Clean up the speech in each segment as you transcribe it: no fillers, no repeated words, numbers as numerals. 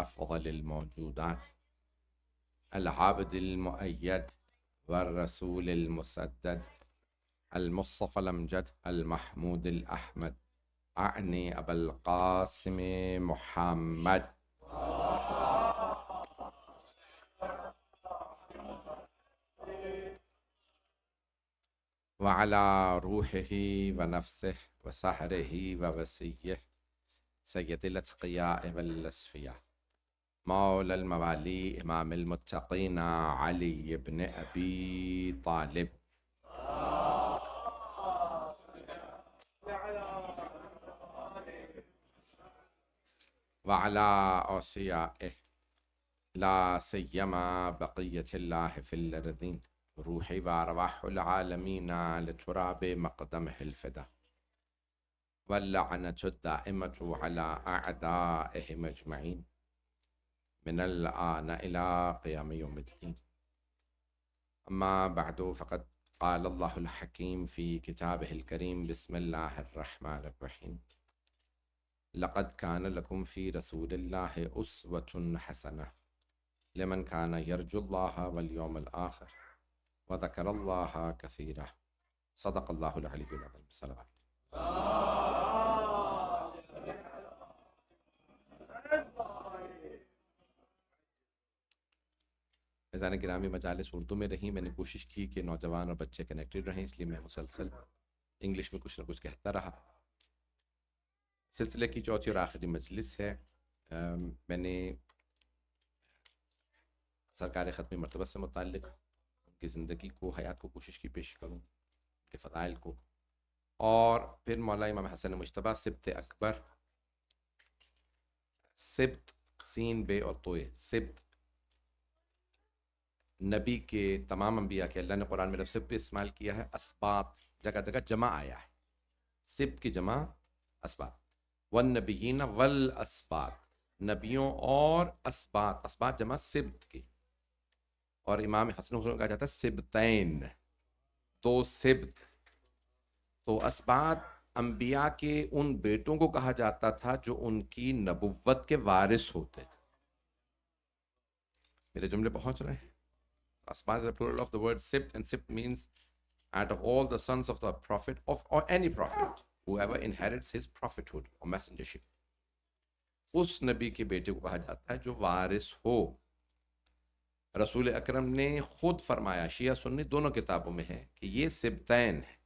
أفضل الموجودات العابد المؤيد والرسول المسدد المصطفى الأمجد المحمود الأحمد أعني أبا القاسم محمد وعلى روحه ونفسه وسحره ووسيه سيد الأتقياء والأصفياء مولى الموالي إمام المتقين علي بن أبي طالب وعلى أوصيائه لا سيما بقية الله في الأرضين روحي وأرواح العالمين لتراب مقدمه الفدا واللعنة الدائمة على أعدائهم أجمعين من الآن إلى قيام يوم الدين. أما بعد فقد قال الله الحكيم في كتابه الكريم بسم الله الرحمن الرحيم لقد كان لكم في رسول الله أسوة حسنة لمن كان يرجو الله واليوم الآخر وذكر الله كثيرا صدق الله العلي العظيم. صلوات. فیضان گرامی مجالس اردو میں رہیں، میں نے کوشش کی کہ نوجوان اور بچے کنیکٹڈ رہیں، اس لیے میں مسلسل انگلش میں کچھ نہ کچھ کہتا رہا۔ سلسلے کی چوتھی اور آخری مجلس ہے۔ میں نے سرکار ختمی مرتبہ سے متعلق ان کی زندگی کو، حیات کو کوشش کی پیش کروں، ان کے فضائل کو، اور پھر مولا امام حسن مجتبیٰ سبت اکبر، سبت سین بے اور توئے، سبت نبی کے تمام انبیاء کے اللہ نے قرآن میں لفظ سبت استعمال کیا ہے، اسباط جگہ جگہ جمع آیا ہے، سبت کی جمع اسباط، والنبیین والاسباط، نبیوں اور اسباط، اسباط جمع سبت کی، اور امام حسن حسین کہا جاتا ہے سبتین، دو سبت، تو اسباط انبیاء کے ان بیٹوں کو کہا جاتا تھا جو ان کی نبوت کے وارث ہوتے تھے۔ میرے جملے پہنچ رہے ہیں؟ Asbat is a plural of the word Sibt, and Sibt means out of all the sons of the prophet, or any prophet, whoever inherits his prophethood or messengership. اس نبی کے بیٹے کو کہا جاتا ہے جو وارث ہو۔ رسول اکرم نے خود فرمایا، شیعہ سنی دونوں کتابوں میں ہے، کہ یہ سبتین ہے،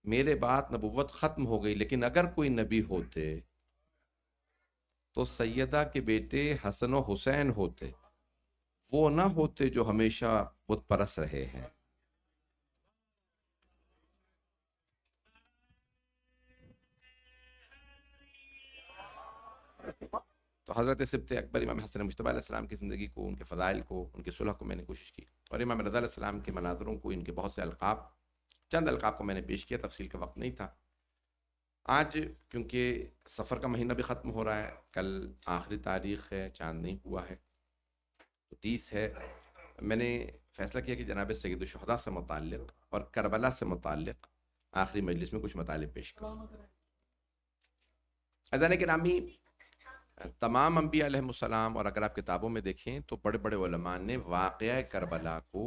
میرے بعد نبوت ختم ہو گئی، لیکن اگر کوئی نبی ہوتے تو سیدہ کے بیٹے حسن و حسین ہوتے، وہ نہ ہوتے جو ہمیشہ بت پرست رہے ہیں۔ تو حضرت سبت اکبر امام حسن مجتبیٰ علیہ السلام کی زندگی کو، ان کے فضائل کو، ان کے صلح کو میں نے کوشش کی، اور امام رضا علیہ السلام کے مناظروں کو، ان کے بہت سے القاب، چند القاب کو میں نے پیش کیا، تفصیل کا وقت نہیں تھا۔ آج کیونکہ سفر کا مہینہ بھی ختم ہو رہا ہے، کل آخری تاریخ ہے، چاند نہیں ہوا ہے، تو 30 ہے، میں نے فیصلہ کیا کہ جناب سید الشہداء سے متعلق اور کربلا سے متعلق آخری مجلس میں کچھ مطالب پیش کروں۔ عزیزان گرامی، تمام انبیاء علیہ السلام، اور اگر آپ کتابوں میں دیکھیں تو بڑے بڑے علماء نے واقعہ کربلا کو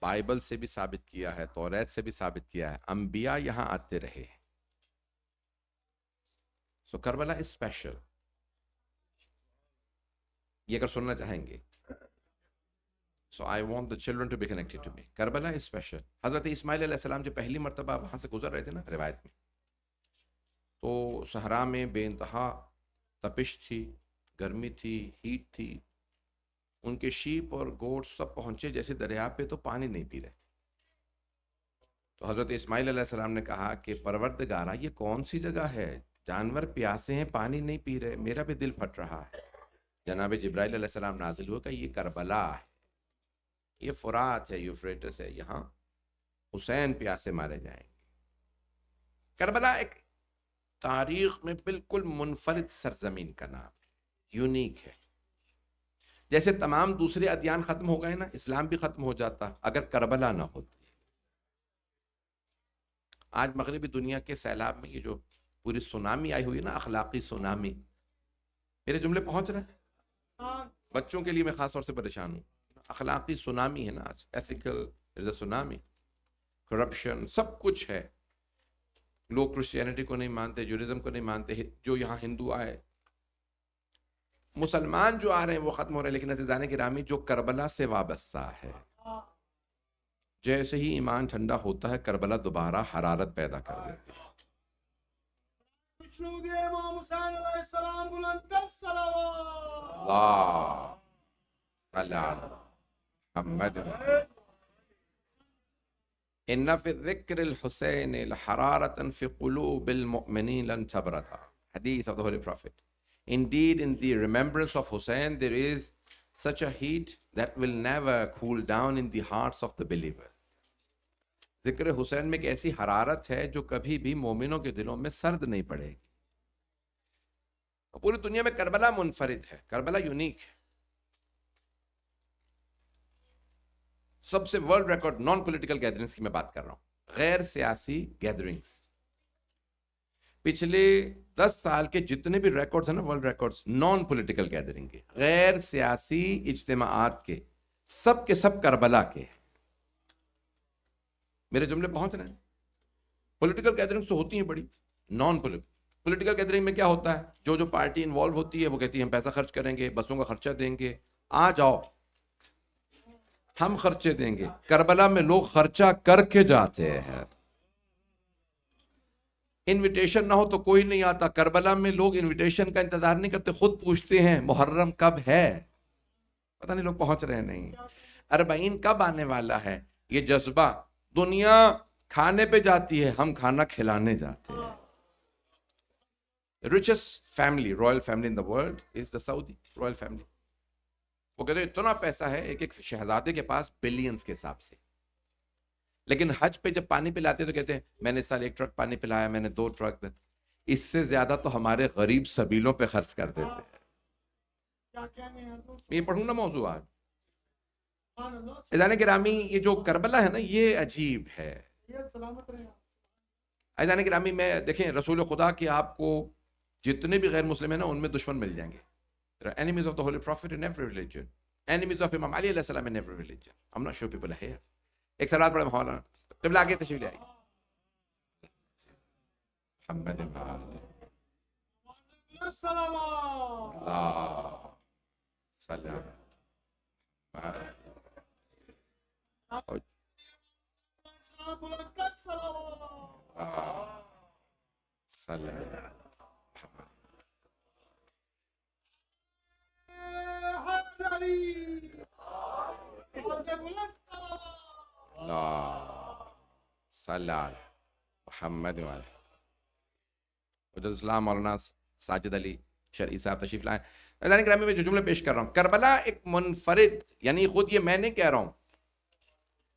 بائبل سے بھی ثابت کیا ہے، توریت سے بھی ثابت کیا ہے، انبیاء یہاں آتے رہے۔ سو کربلا از اسپیشل، یہ اگر سننا چاہیں گے، so I want the children to be connected to me. Karbala is special. حضرت اسماعیل علیہ السلام جو پہلی مرتبہ وہاں سے گزر رہے تھے نا روایت میں، تو صحرا میں بے انتہا تپش تھی، گرمی تھی، ہیٹ تھی، ان کے شیپ اور گوٹ سب پہنچے جیسے دریا پہ، تو پانی نہیں پی رہے تھے۔ تو حضرت اسماعیل علیہ السلام نے کہا کہ پروردگارا، یہ کون سی جگہ ہے، جانور پیاسے ہیں، پانی نہیں پی رہے، میرا بھی دل پھٹ رہا ہے۔ جناب جبرائیل علیہ السلام نازل ہوا کہ یہ کربلا ہے، یہ فرات ہے، یوفریٹس ہے، یہاں حسین پیاسے مارے جائیں گے۔ کربلا ایک تاریخ میں بالکل منفرد سرزمین کا نام ہے، یونیک ہے۔ جیسے تمام دوسرے ادیان ختم ہو گئے نا، اسلام بھی ختم ہو جاتا اگر کربلا نہ ہوتی۔ آج مغربی دنیا کے سیلاب میں یہ جو پوری سونامی آئی ہوئی ہے نا، اخلاقی سونامی، میرے جملے پہنچ رہے ہیں؟ بچوں کے لیے میں خاص طور سے پریشان ہوں. اخلاقی سونامی ہے نا آج، ایتھیکل سونامی، کرپشن، سب کچھ ہے. لوگ کرسچینٹی کو نہیں مانتے، جوڈیزم کو نہیں مانتے. جو یہاں ہندو آئے، مسلمان جو آ رہے ہیں وہ ختم ہو رہے ہیں. لیکن عزیزان گرامی، جو کربلا سے وابستہ ہے، جیسے ہی ایمان ٹھنڈا ہوتا ہے کربلا دوبارہ حرارت پیدا کر دیتی ہے. امام حسین علیہ السلام بلندر صلوات. اللہ صلی علی محمد. ان فی ذکر الحسین لحرارة فی قلوب المؤمنین لن تبرد. Hadith of the Holy Prophet. Indeed, in the remembrance of Hussein, there is such a heat that will never cool down in the hearts of the believer. ذکر حسین میں ایک ایسی حرارت ہے جو کبھی بھی مومنوں کے دلوں میں سرد نہیں پڑے گی. پوری دنیا میں کربلا منفرد ہے، کربلا یونیک ہے. سب سے world record non political gatherings کی میں بات کر رہا ہوں، غیر سیاسی گیدرنگز. پچھلے 10 سال کے جتنے بھی ریکارڈز ہیں نا، world records non political gathering کے، غیر سیاسی اجتماعات کے، سب کے سب کربلا کے. میرے جملے پہنچ رہے ہیں؟ پولیٹیکل گیدرنگز تو ہوتی ہیں بڑی، نان پولیٹیکل گیدرنگ میں کیا ہوتا ہے؟ جو پارٹی انوالو ہوتی ہے وہ کہتی ہے ہم پیسہ خرچ کریں گے، بسوں کا خرچہ دیں گے، آ جاؤ ہم خرچے دیں گے. کربلا میں لوگ خرچہ کر کے جاتے ہیں. انویٹیشن نہ ہو تو کوئی نہیں آتا. کربلا میں لوگ انویٹیشن کا انتظار نہیں کرتے، خود پوچھتے ہیں محرم کب ہے. پتہ نہیں لوگ پہنچ رہے نہیں. 40 کب آنے والا ہے. یہ جذبہ، دنیا کھانے پہ جاتی ہے، ہم کھانا کھلانے جاتے ہیں. richest family, royal family in the world is the Saudi royal family. وہ کہتے ہیں اتنا پیسہ ہے ایک شہزادے کے پاس بلینز کے حساب سے. لیکن حج پہ جب پانی پلاتے تو کہتے ہیں میں نے اس سال 1 ٹرک پانی پلایا، میں نے 2 ٹرک. اس سے زیادہ تو ہمارے غریب سبیلوں پہ خرچ کر دیتے ہیں. یہ پڑھوں نا موضوع آج. عزیزان گرامی، یہ جو کربلا ہے نا یہ عجیب ہے. عزیزان گرامی، میں دیکھیں رسول خدا کہ آپ کو جتنے بھی غیر مسلم ہیں نا ان میں دشمن مل جائیں گے. There are enemies of the Holy Prophet in every religion. Enemies of Imam Ali علیہ السلام in every religion. I'm not sure people are here. ایک سلام پڑھے مولانا. قبلہ آگے تشریف لے آئیے. محمد محمد السلام. مولانا ساجد علی شرعی صاحب تشریف لائیں. عزیزان گرامی، میں جو جملے پیش کر رہا ہوں، کربلا ایک منفرد، یعنی خود یہ میں نہیں کہہ رہا ہوں،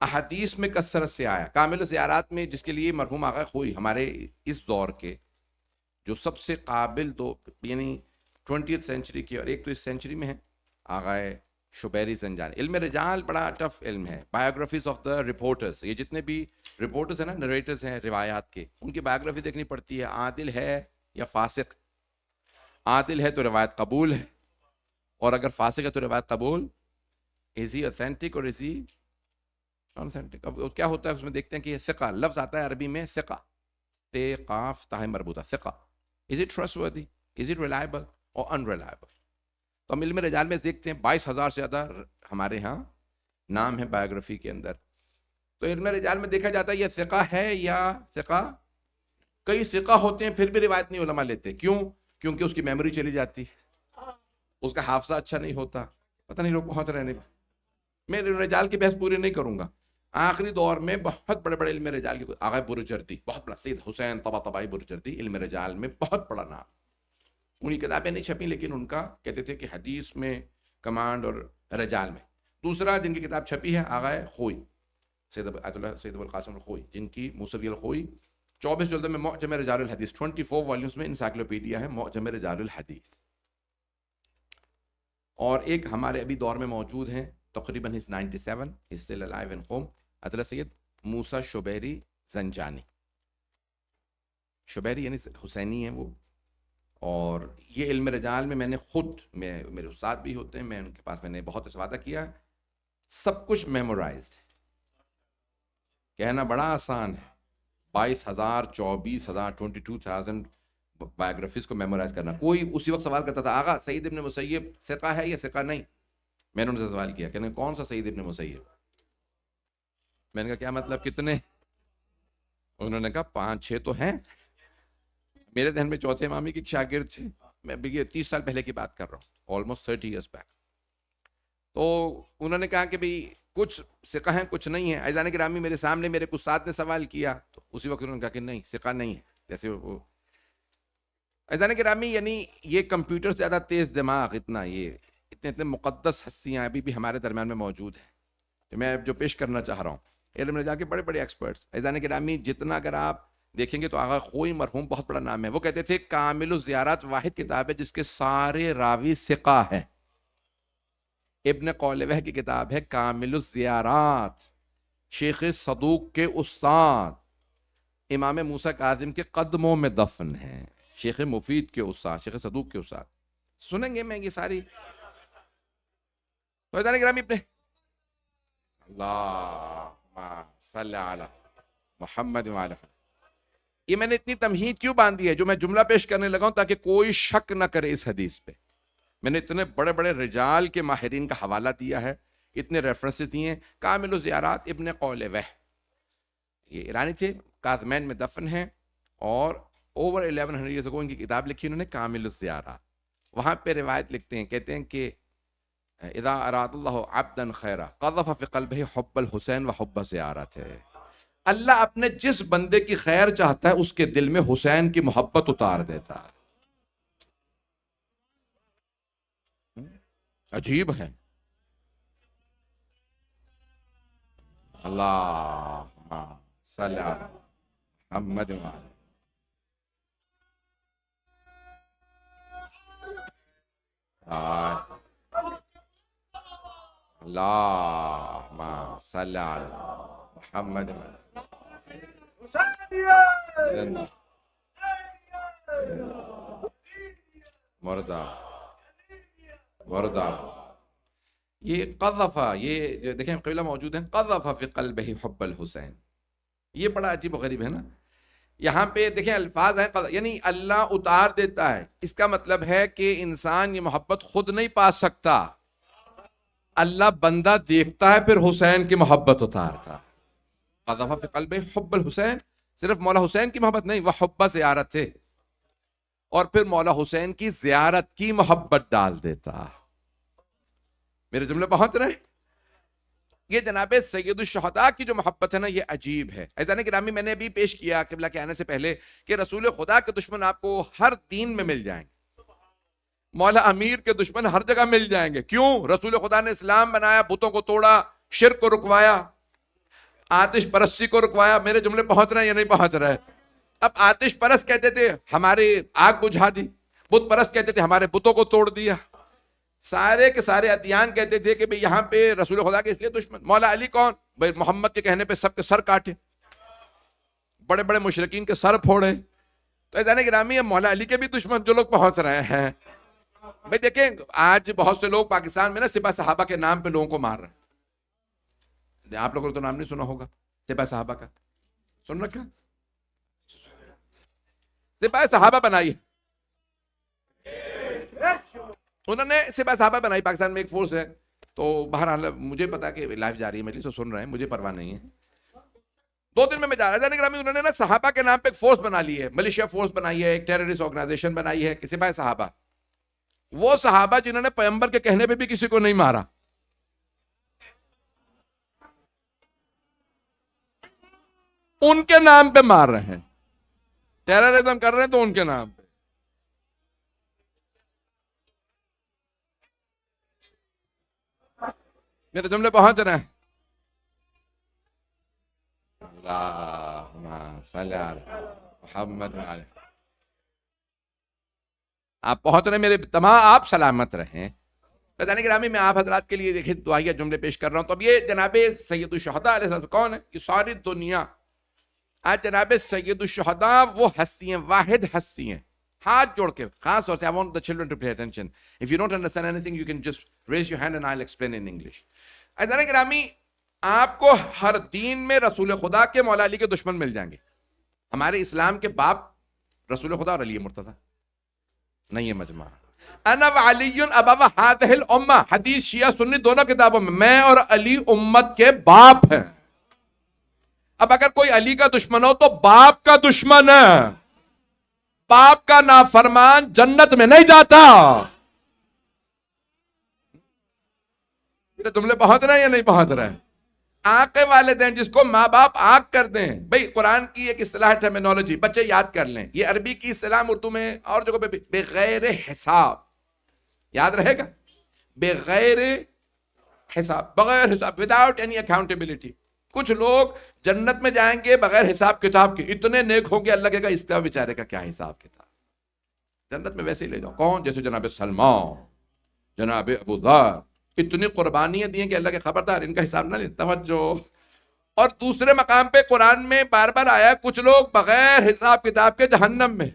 احادیث میں کثرت سے آیا. کامل زیارات میں جس کے لیے مرحوم آقا خوئی ہمارے اس دور کے جو سب سے قابل دو، یعنی 20th سینچری کے اور ایک تو اس سینچری میں ہے، آقا شبیری زنجانی. علم رجال بڑا ٹف علم ہے. بایوگرافیز آف دا رپورٹرز، یہ جتنے بھی رپورٹرز ہیں نا، نریٹرز ہیں روایات کے، ان کی بایوگرافی دیکھنی پڑتی ہے. عادل ہے یا فاسق؟ عادل ہے تو روایت قبول ہے، اور اگر فاسق ہے تو روایت قبول. از ہی اوتھینٹک اور از ہی نان اوتھینٹک؟ اب کیا ہوتا ہے اس میں دیکھتے ہیں کہ یہ ثقہ لفظ آتا ہے عربی میں، ثقہ، تے قاف تاہ مربوطہ، ثقہ. Is it trustworthy, is it reliable اور ان ریلائبل؟ تو ہم علم رجال میں دیکھتے ہیں 22,000 سے زیادہ ہمارے ہاں نام ہے بایوگرافی کے اندر. تو علم رجال میں دیکھا جاتا ہے یہ ثقہ ہے یا ثقہ. کئی ثقہ ہوتے ہیں پھر بھی روایت نہیں علماء لیتے. کیوں؟ کیونکہ اس کی میموری چلی جاتی، اس کا حافظہ اچھا نہیں ہوتا. پتہ نہیں لوگ پہنچ رہے نہیں. میں علم رجال کی بحث پوری نہیں کروں گا. آخری دور میں بہت بڑے بڑے علم رجال کے، آغا برجردی بہت بڑا، سید حسین طباطبائی برجردی علم رجال میں بہت بڑا نام. انہیں کتابیں نہیں چھپیں لیکن ان کا کہتے تھے کہ حدیث میں کمانڈ اور رجال میں. دوسرا جن کی کتاب چھپی ہے آغا خوئی، سید ابو القاسم الخوئی، جن کی موسوی الخوئی 24 جلد میں معجم رجال الحدیث، 24 والیومز میں انسائکلوپیڈیا ہے معجم رجال الحدیث. اور ایک ہمارے ابھی دور میں موجود ہیں، تقریباً 97 still alive in home، حضرت سید موسیٰ شبیری زنجانی. شبیری یعنی حسینی ہیں وہ، اور یہ علم رجال میں نے خود میرے استاد بھی ہوتے ہیں، میں ان کے پاس میں نے بہت استفادہ کیا، سب کچھ میمورائزڈ ہے، کہنا بڑا آسان ہے، 22,000 24,000 22,000 بایوگرافیز کو میمورائز کرنا۔ کوئی اسی وقت سوال کرتا تھا، آغا سعید ابن مسیب ثقہ ہے یا ثقہ نہیں؟ میں نے ان سے سوال کیا، کہنے کون سا سعید ابن مسیب؟ میں نے کہا کیا مطلب کتنے؟ انہوں نے کہا 5-6 تو ہیں۔ میرے ذہن میں چوتھے امامی کے شاگرد تھے، میں یہ 30 سال پہلے کی بات کر رہا ہوں، آلموسٹ 30 ایئرس بیک۔ تو انہوں نے کہا کہ بھئی کچھ ثقہ ہیں کچھ نہیں ہیں۔ عزیزان گرامی میرے سامنے میرے استاد نے سوال کیا تو اسی وقت انہوں نے کہا کہ نہیں ثقہ نہیں ہے، جیسے وہ عزیزان گرامی یعنی یہ کمپیوٹر سے زیادہ تیز دماغ، اتنا یہ اتنے مقدس ہستیاں ابھی بھی ہمارے درمیان میں موجود ہیں کہ میں جو پیش کرنا چاہ رہا ہوں، علم میں جا کے بڑے بڑے ایکسپرٹس۔ عزیزان گرامی جتنا اگر آپ دیکھیں گے تو آغا خوئی مرحوم بہت بڑا نام ہے، وہ کہتے تھے کامل الزیارات واحد کتاب ہے جس کے سارے راوی ثقہ ہیں۔ ابن قولوہ کی کتاب ہے کامل الزیارات، شیخ صدوق کے استاد امام موسیٰ کاظم کے قدموں میں دفن ہے، شیخ مفید کے استاد، شیخ صدوق کے استاد۔ سنیں گے میں یہ ساری تو عزیزان گرامی اپنے اللہم صلی علی محمد وعلی محمد۔ یہ میں نے اتنی تمہید کیوں باندھی ہے جو میں جملہ پیش کرنے لگا ہوں تاکہ کوئی شک نہ کرے اس حدیث پہ۔ میں نے اتنے بڑے بڑے رجال کے ماہرین کا حوالہ دیا ہے، اتنے ریفرنسز دیے ہیں۔ کامل الزیارات ابن قولوہ، یہ ایرانی تھے، کاظمین میں دفن ہیں، اور اوور 1100 ایئرز اگو ان کی کتاب لکھی انہوں نے کامل الزیارات۔ وہاں پہ روایت لکھتے ہیں، کہتے ہیں کہ اذا اراد اللہ عبدا خیرا قذف فی قلبہ حب الحسین و حب زیارتہ۔ اللہ اپنے جس بندے کی خیر چاہتا ہے اس کے دل میں حسین کی محبت اتار دیتا ہے۔ عجیب ہے۔ اللہم صلی علی محمد وعلی اللہم صلی علی محمد مردہ مردہ۔ یہ قذفہ، یہ جو دیکھیں قبلہ موجود ہیں، قذف فی قلبہ حب الحسین، یہ بڑا عجیب و غریب ہے نا۔ یہاں پہ دیکھیں الفاظ ہیں یعنی اللہ اتار دیتا ہے، اس کا مطلب ہے کہ انسان یہ محبت خود نہیں پا سکتا، اللہ بندہ دیکھتا ہے پھر حسین کی محبت اتارتا۔ قذف فی قلبہ حب الحسین، صرف مولا حسین کی محبت نہیں، وہ حب زیارت ہے، اور پھر مولا حسین کی زیارت کی محبت ڈال دیتا۔ میرے جملے پہنچ رہے ہیں؟ یہ جناب سید الشہداء کی جو محبت ہے نا یہ عجیب ہے۔ عزیزان گرامی میں نے ابھی پیش کیا قبلہ کے آنے سے پہلے کہ رسول خدا کے دشمن آپ کو ہر دین میں مل جائیں گے، مولا امیر کے دشمن ہر جگہ مل جائیں گے۔ کیوں؟ رسول خدا نے اسلام بنایا، بتوں کو توڑا، شرک کو رکوایا، آتش پرستی کو رکوایا۔ میرے جملے پہنچ رہے ہیں یا نہیں پہنچ رہے؟ اب آتش پرست کہتے تھے ہمارے آگ بجھا دی، بت پرست کہتے تھے ہمارے بتوں کو توڑ دیا، سارے کے سارے ادیان کہتے تھے کہ یہاں پہ رسول خدا کے اس لیے دشمن۔ مولا علی کون؟ بھائی محمد کے کہنے پہ سب کے سر کاٹے، بڑے بڑے مشرکین کے سر پھوڑے۔ تو عزیزان گرامی مولا علی کے بھی دشمن جو لوگ پہنچ رہے ہیں۔ بھائی دیکھیں آج بہت سے لوگ پاکستان میں نا سپاہ صحابہ کے نام پہ لوگوں کو مار رہے ہیں۔ آپ لوگوں نے تو نام نہیں سنا ہوگا سپاہ صحابہ کا، سن رکھا؟ سپاہ صحابہ بنائی، انہوں نے سپاہ صحابہ بنائی، پاکستان میں ایک فورس ہے۔ تو بہرحال مجھے پتا کہ لائف جاری ہے، میری تو سن رہے ہیں، مجھے پرواہ نہیں ہے، 2 دن میں جا رہا ہے گرامی۔ انہوں نے نا صحابہ کے نام پہ ایک فورس بنا لی ہے، ملیشیا فورس بنائی ہے، ایک ٹیررسٹ آرگنائزیشن بنائی ہے کہ سپاہ صحابہ۔ وہ صحابہ جنہوں نے پیغمبر کے کہنے پہ بھی کسی کو نہیں مارا، ان کے نام پہ مار رہے ہیں، ٹیررزم کر رہے ہیں تو ان کے نام پہ۔ میرے جملے پہنچ رہے ہیں؟ اللہم صلی علی محمد وعلی۔ آپ پہنچ رہے ہیں میرے تمام، آپ سلامت رہیں۔ بتانے گرامی میں آپ حضرات کے لیے دیکھیں دعائیہ جملے پیش کر رہا ہوں۔ تو اب یہ جناب سید الشہداء علیہ السلام کون ہے؟ یہ ساری دنیا آج جناب سید الشہداء وہ ہستی ہیں، واحد ہستی ہیں، ہاتھ جوڑ کے خاص طور سے I want the children to pay attention. If you don't understand anything, you can just raise your hand and I'll explain in English. عزیزان گرامی، آپ کو ہر دین میں رسول خدا کے مولا علی کے دشمن مل جائیں گے. ہمارے اسلام کے باپ رسول خدا اور علی مرتضی نہیں ہے مجمع. انا وعلی ابا هذه الامه، حدیث شیعہ سنی دونوں کتابوں میں اور علی امت کے باپ ہیں. اب اگر کوئی علی کا دشمن ہو تو باپ کا دشمن ہے. باپ کا نافرمان جنت میں نہیں جاتا. جملے پہنچ رہے ہیں یا نہیں پہنچ رہے ہیں؟ آنکھ والدین جس کو ماں باپ آنکھ کر دیں، بھئی قرآن کی ایک اصطلاح ٹرمینالوجی بچے یاد کر لیں، یہ عربی کی اصطلاح اردو میں اور جگہ پہ بغیر حساب یاد رہے گا. بغیر حساب، بغیر حساب، وداؤٹ اینی اکاؤنٹیبلٹی. کچھ لوگ جنت میں جائیں گے بغیر حساب کتاب کے، اتنے نیک ہوں گے اللہ کہے گا اس کا بیچارے کا کیا حساب کتاب. جنت میں ویسے ہی لے جاؤ. کون؟ جیسے جناب سلمان، جناب ابو ذر، اتنی قربانیاں دی ہیں کہ اللہ کے خبردار ان کا حساب نہ لیں. توجہ. اور دوسرے مقام پہ قرآن میں بار بار آیا کچھ لوگ بغیر حساب کتاب کے جہنم میں.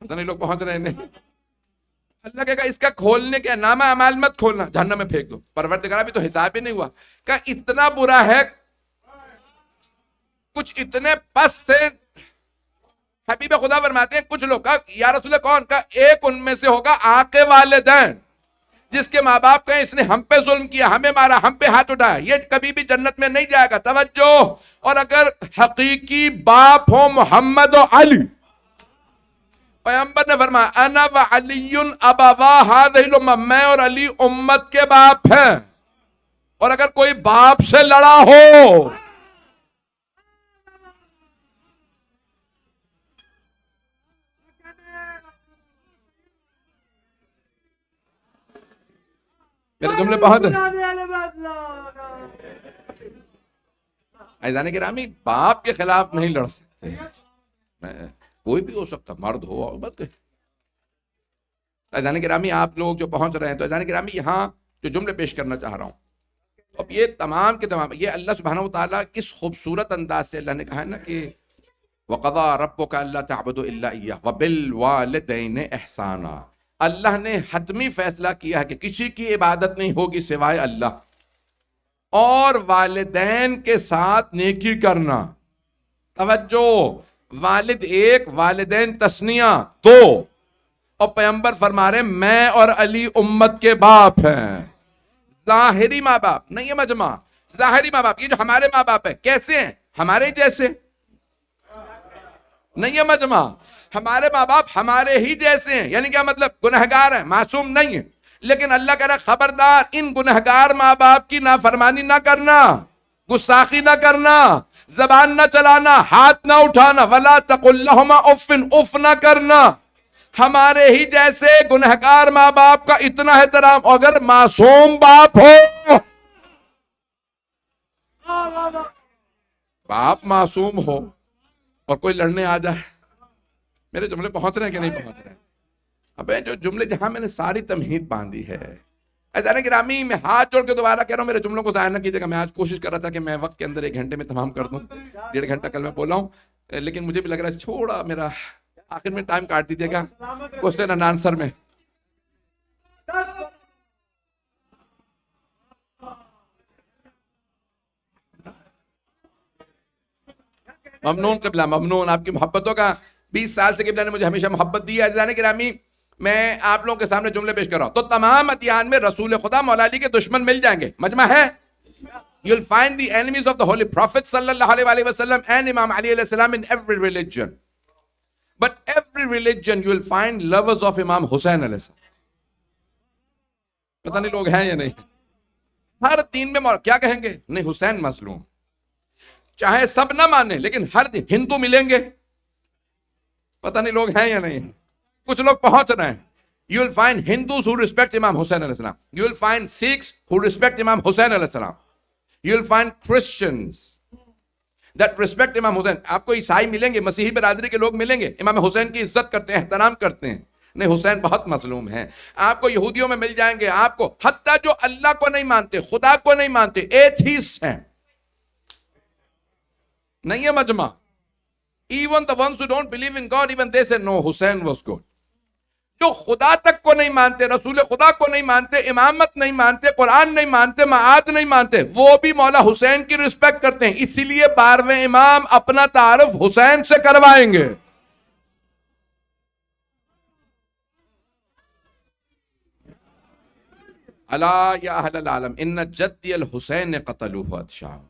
پتہ نہیں لوگ پہنچ رہے ہیں. اللہ کہے گا اس کا کھولنے کے نامہ اعمال مت کھولنا، جہنم میں پھینک دو. پروردگار بھی تو حساب ہی نہیں ہوا. کہ اتنا برا ہے، کچھ اتنے پس سے. حبیب خدا فرماتے ہیں کچھ لوگ کا یا رسول اللہ کون کا، ایک ان میں سے ہوگا آقے والدین، جس کے ماں باپ کہیں اس نے ہم پہ ظلم کیا، ہمیں مارا، ہم پہ ہاتھ اٹھایا، یہ کبھی بھی جنت میں نہیں جائے گا. توجہ. اور اگر حقیقی باپ ہو محمد و علی، پیغمبر نے فرمایا انا وعلی ابوا هذه الامه، میں اور علی امت کے باپ ہیں. اور اگر کوئی باپ سے لڑا ہو، میرے جملے بہت عزیزان گرامی، باپ کے خلاف نہیں لڑ سکتے. کوئی بھی ہو سکتا، مرد ہو عورت کے. عزیزان گرامی آپ لوگ جو پہنچ رہے ہیں، تو عزیزان گرامی یہاں جو جملے پیش کرنا چاہ رہا ہوں، اب یہ تمام کے تمام یہ اللہ سبحانہ وتعالیٰ کس خوبصورت انداز سے اللہ نے کہا ہے نا کہ وَقَضَىٰ رَبُّكَ أَلَّا تَعْبُدُوا إِلَّا إِيَّاهُ وَبِالْوَالِدَيْنِ إِحْسَانًا. اللہ نے حتمی فیصلہ کیا ہے کہ کسی کی عبادت نہیں ہوگی سوائے اللہ، اور والدین کے ساتھ نیکی کرنا. توجہ. والد ایک، والدین تسنیہ دو. اور پیغمبر فرما رہے میں اور علی امت کے باپ ہیں. ظاہری ماں باپ نہیں ہے مجمع، ظاہری ماں باپ. یہ جو ہمارے ماں باپ ہیں کیسے ہیں؟ ہمارے جیسے نہیں ہے مجمع. ہمارے ماں باپ ہمارے ہی جیسے ہیں. یعنی کیا مطلب؟ گنہگار ہیں، معصوم نہیں ہیں. لیکن اللہ کہہ رہا خبردار ان گنہگار ماں باپ کی نافرمانی نہ کرنا، گستاخی نہ کرنا، زبان نہ چلانا، ہاتھ نہ اٹھانا. ولا تقل لہما اف، اف نہ کرنا. ہمارے ہی جیسے گنہگار ماں باپ کا اتنا احترام. اگر معصوم باپ ہو، باپ معصوم ہو اور کوئی لڑنے آ جائے، میرے جملے پہنچ رہے ہیں کہ نہیں پہنچ رہے ہیں؟ ابے جو جملے جہاں میں نے ساری تمہید باندھی ہے. عزیزان گرامی میں ہاتھ جوڑ کے دوبارہ کہہ رہا ہوں میرے جملوں کو ضائع نہ کیجیے گا. میں آج کوشش کر رہا تھا کہ میں وقت کے اندر 1 گھنٹے میں تمام کر دوں. 1.5 گھنٹہ کل میں بولا ہوں، لیکن مجھے بھی لگ رہا ہے چھوڑا میرا آخر میں ٹائم کاٹ دیجیے گا کوسچن اینڈ آنسر میں. ممنون قبلہ، ممنون آپ کی محبتوں کا. 20 سال سے قبلہ نے مجھے ہمیشہ محبت دی ہے. عزیزان گرامی میں آپ لوگوں کے سامنے جملے پیش کر رہا ہوں. تو تمام ادیان میں رسول خدا مولا علی کے دشمن مل جائیں گے. مجمع ہے. You'll find the enemies of the Holy Prophet sallallahu alayhi wa sallam and Imam Ali alayhi salam in every religion. But every religion you will find lovers of Imam Hussain alayhi salam. پتہ نہیں لوگ ہیں یا نہیں. ہر دین میں کیا کہیں گے؟ نہیں حسین مظلوم. چاہے سب نہ مانے لیکن ہر دن ہندو ملیں گے. پتہ نہیں لوگ ہیں یا نہیں. کچھ لوگ پہنچ رہے ہیں. You will find Hindus who respect Imam Hussain alayhi salam. You will find Sikhs who respect Imam Hussain alayhi salam. You will find Christians that respect Imam Hussain. آپ کو عیسائی ملیں گے، مسیحی برادری کے لوگ ملیں گے، امام حسین کی عزت کرتے ہیں، احترام کرتے ہیں. نہیں حسین بہت مظلوم ہیں. آپ کو یہودیوں میں مل جائیں گے، آپ کو حتیٰ جو اللہ کو نہیں مانتے، خدا کو نہیں مانتے، ایتھیسٹ ہیں. نہیں ہے مجمع. Even the ones who don't believe in God, even they say, no, Hussein was good. جو خدا تک کو نہیں مانتے, رسول خدا کو نہیں مانتے, امامت نہیں مانتے, قرآن نہیں مانتے, معاد نہیں مانتے, وہ بھی مولا حسین کی رسپیکٹ کرتے ہیں. اسی لیے 12ویں امام اپنا تعارف حسین سے کروائیں گے. الا یا اہل العالم ان جدی الحسین قتلوه Ehtisham.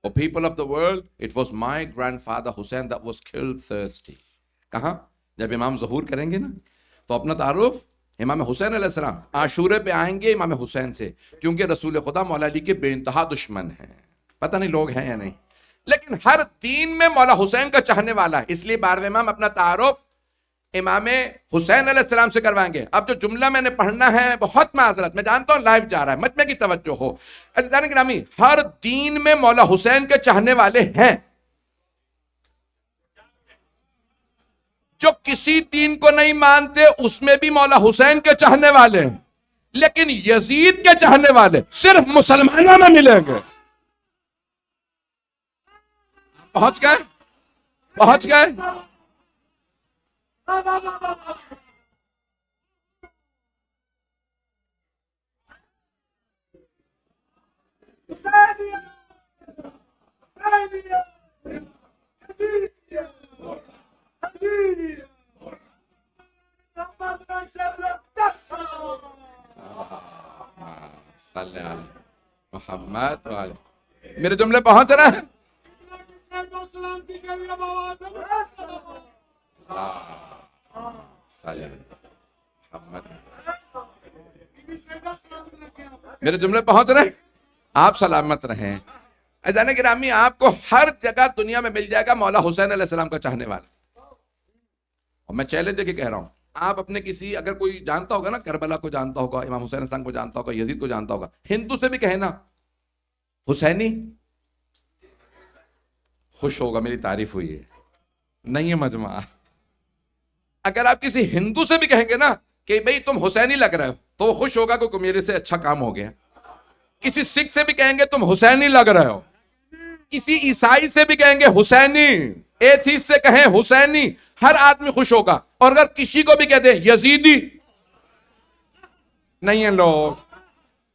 O people of the world, it was my grandfather Hussein that was killed thirsty. کہاں؟ جب امام ظہور کریں گے نا تو اپنا تعارف امام حسین علیہ السلام عاشورے پہ آئیں گے امام حسین سے, کیونکہ رسول خدا مولا علی کے بے انتہا دشمن ہیں. پتہ نہیں لوگ ہیں یا نہیں, لیکن ہر دین میں مولا حسین کا چاہنے والا ہے. اس لیے 12ویں امام اپنا تعارف امام حسین علیہ السلام سے کروائیں گے. اب جو جملہ میں نے پڑھنا ہے, بہت معذرت, میں جانتا ہوں لائیو جا رہا ہے, مجمع کی توجہ ہو. عزیزان گرامی, ہر دین میں مولا حسین کے چاہنے والے ہیں. جو کسی دین کو نہیں مانتے اس میں بھی مولا حسین کے چاہنے والے ہیں, لیکن یزید کے چاہنے والے صرف مسلمانوں میں ملیں گے. پہنچ گئے, پہنچ گئے. محمد والے میرے جملے پہنچ رہے ہیں. میرے جملے پہنچ رہے ہیں, آپ سلامت رہیں. عزیزان گرامی, آپ کو ہر جگہ دنیا میں مل جائے گا مولا حسین علیہ السلام کا چاہنے والا. اور میں چیلنج دے کے کہہ رہا ہوں, آپ اپنے کسی, اگر کوئی جانتا ہوگا نا, کربلا کو جانتا ہوگا, امام حسین السلام کو جانتا ہوگا, یزید کو جانتا ہوگا, ہندو سے بھی کہنا حسینی, خوش ہوگا میری تعریف ہوئی ہے. نہیں ہے مجمع. اگر آپ کسی ہندو سے بھی کہیں گے نا کہ بھئی تم حسینی لگ رہے ہو, تو وہ خوش ہوگا کہ میرے سے اچھا کام ہو گیا. کسی سکھ سے بھی کہیں گے تم حسینی لگ رہے ہو, کسی عیسائی سے بھی کہیں گے حسینی, ایتھیسٹ سے کہیں حسینی, ہر آدمی خوش ہوگا. اور اگر کسی کو بھی کہہ دیں یزیدی, نہیں ہیں لوگ.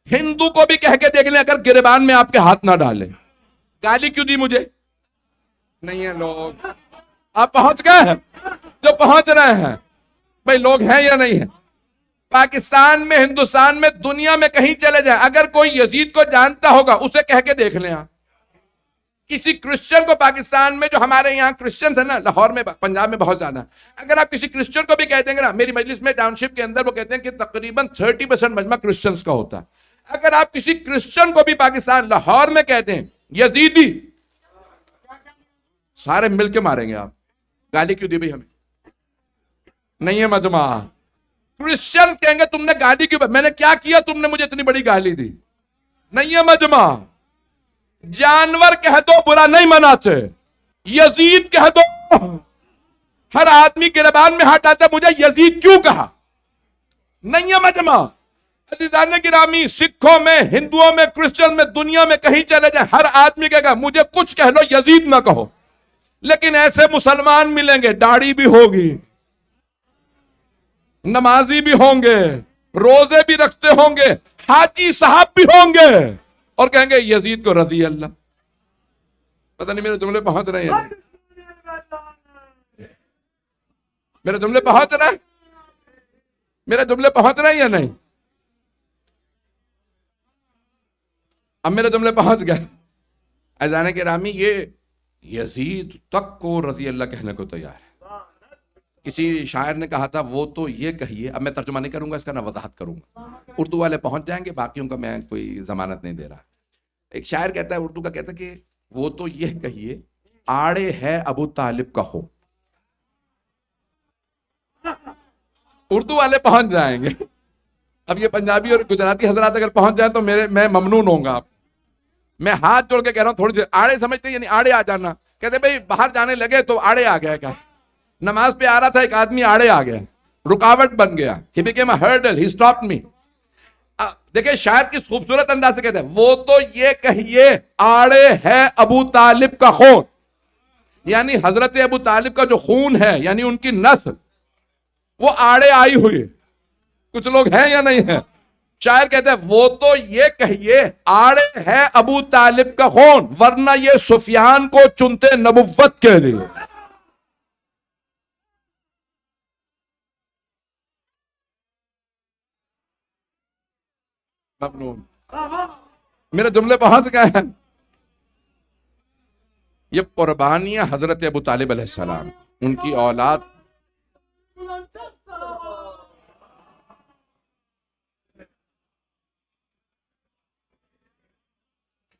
ہندو کو بھی کہہ کے دیکھ لیں, اگر گریبان میں آپ کے ہاتھ نہ ڈالیں, گالی کیوں دی مجھے, نہیں ہیں لوگ. آپ پہنچ گئے, جو پہنچ رہے ہیں بھئی لوگ ہیں یا نہیں ہیں. پاکستان میں, ہندوستان میں, دنیا میں کہیں چلے جائیں, اگر کوئی یزید کو جانتا ہوگا اسے کہہ کے دیکھ لیں. آپ کسی کرسچن کو پاکستان میں, جو ہمارے یہاں کرسچنز ہیں نا, لاہور میں, پنجاب میں بہت زیادہ, اگر آپ کسی کرسچن کو بھی کہہ دیں گے نا, میری مجلس میں ٹاؤن شپ کے اندر وہ کہتے ہیں کہ تقریباً 30% مجمع کرسچنز کا ہوتا ہے. اگر آپ کسی کرسچن کو بھی پاکستان لاہور میں کہتے ہیں یزیدی, سارے مل کے ماریں گے. آپ گالی کیوں دی بھئی ہمیں, نہیں ہے مجمع. کرسچنز کہیں گے تم نے گالی کیوں, میں نے کیا کیا تم نے مجھے اتنی بڑی گالی دی, نہیں ہے مجمع. جانور کہہ دو برا نہیں مناتے, یزید کہہ دو, ہر آدمی گریبان میں ہاتھ ڈالتا ہے مجھے یزید کیوں کہا, نہیں ہے مجمع. عزیزان گرامی, سکھوں میں, ہندوؤں میں, کرسچن میں, دنیا میں کہیں چلے جائیں, ہر آدمی کہے گا مجھے کچھ کہہ لو یزید نہ کہو. لیکن ایسے مسلمان ملیں گے, داڑھی بھی ہوگی, نمازی بھی ہوں گے, روزے بھی رکھتے ہوں گے, حاجی صاحب بھی ہوں گے, اور کہیں گے یزید کو رضی اللہ. پتہ نہیں میرے جملے پہنچ رہے ہیں, میرے جملے پہنچ رہے ہیں, میرے جملے پہنچ رہے ہیں یا نہیں. اب میرے جملے پہنچ گئے. عزیزان گرامی, یہ یزید تک کو رضی اللہ کہنے کو تیار ہے. کسی شاعر نے کہا تھا وہ تو یہ کہیے, اب میں ترجمہ نہیں کروں گا, اس کا نہ وضاحت کروں گا, اردو والے پہنچ جائیں گے, باقیوں کا میں کوئی ضمانت نہیں دے رہا. ایک شاعر کہتا ہے, اردو کا کہتا ہے کہ وہ تو یہ کہیے آڑے ہے ابو طالب کا ہو. اردو والے پہنچ جائیں گے. اب یہ پنجابی اور گجراتی حضرات اگر پہنچ جائیں تو میں ممنون ہوں گا. میں ہاتھ جوڑ کے کہہ رہا ہوں, تھوڑی دیر آڑے سمجھتے, یعنی آڑے آ جانا. کہتے بھئی باہر جانے لگے تو آڑے آ گیا. کیا نماز پہ آ رہا تھا, ایک آدمی آڑے آ گیا, رکاوٹ بن گیا. He became a hurdle, he stopped me. دیکھیں شاعر کس خوبصورت انداز سے کہتے ہیں, وہ تو یہ کہیے آڑے ہے ابو طالب کا خون. یعنی حضرت ابو طالب کا جو خون ہے، یعنی ان کی نسل، وہ آڑے آئی ہوئی. کچھ لوگ ہیں یا نہیں ہیں؟ شاعر کہتے ہیں وہ تو یہ کہیے آڑے ہے ابو طالب کا خون، ورنہ یہ سفیان کو چنتے نبوت کے لیے. ممنون. میرے جملے پہنچ گئے ہیں. یہ قربانیاں حضرت ابو طالب علیہ السلام، ان کی اولاد. بلندتر صلوات.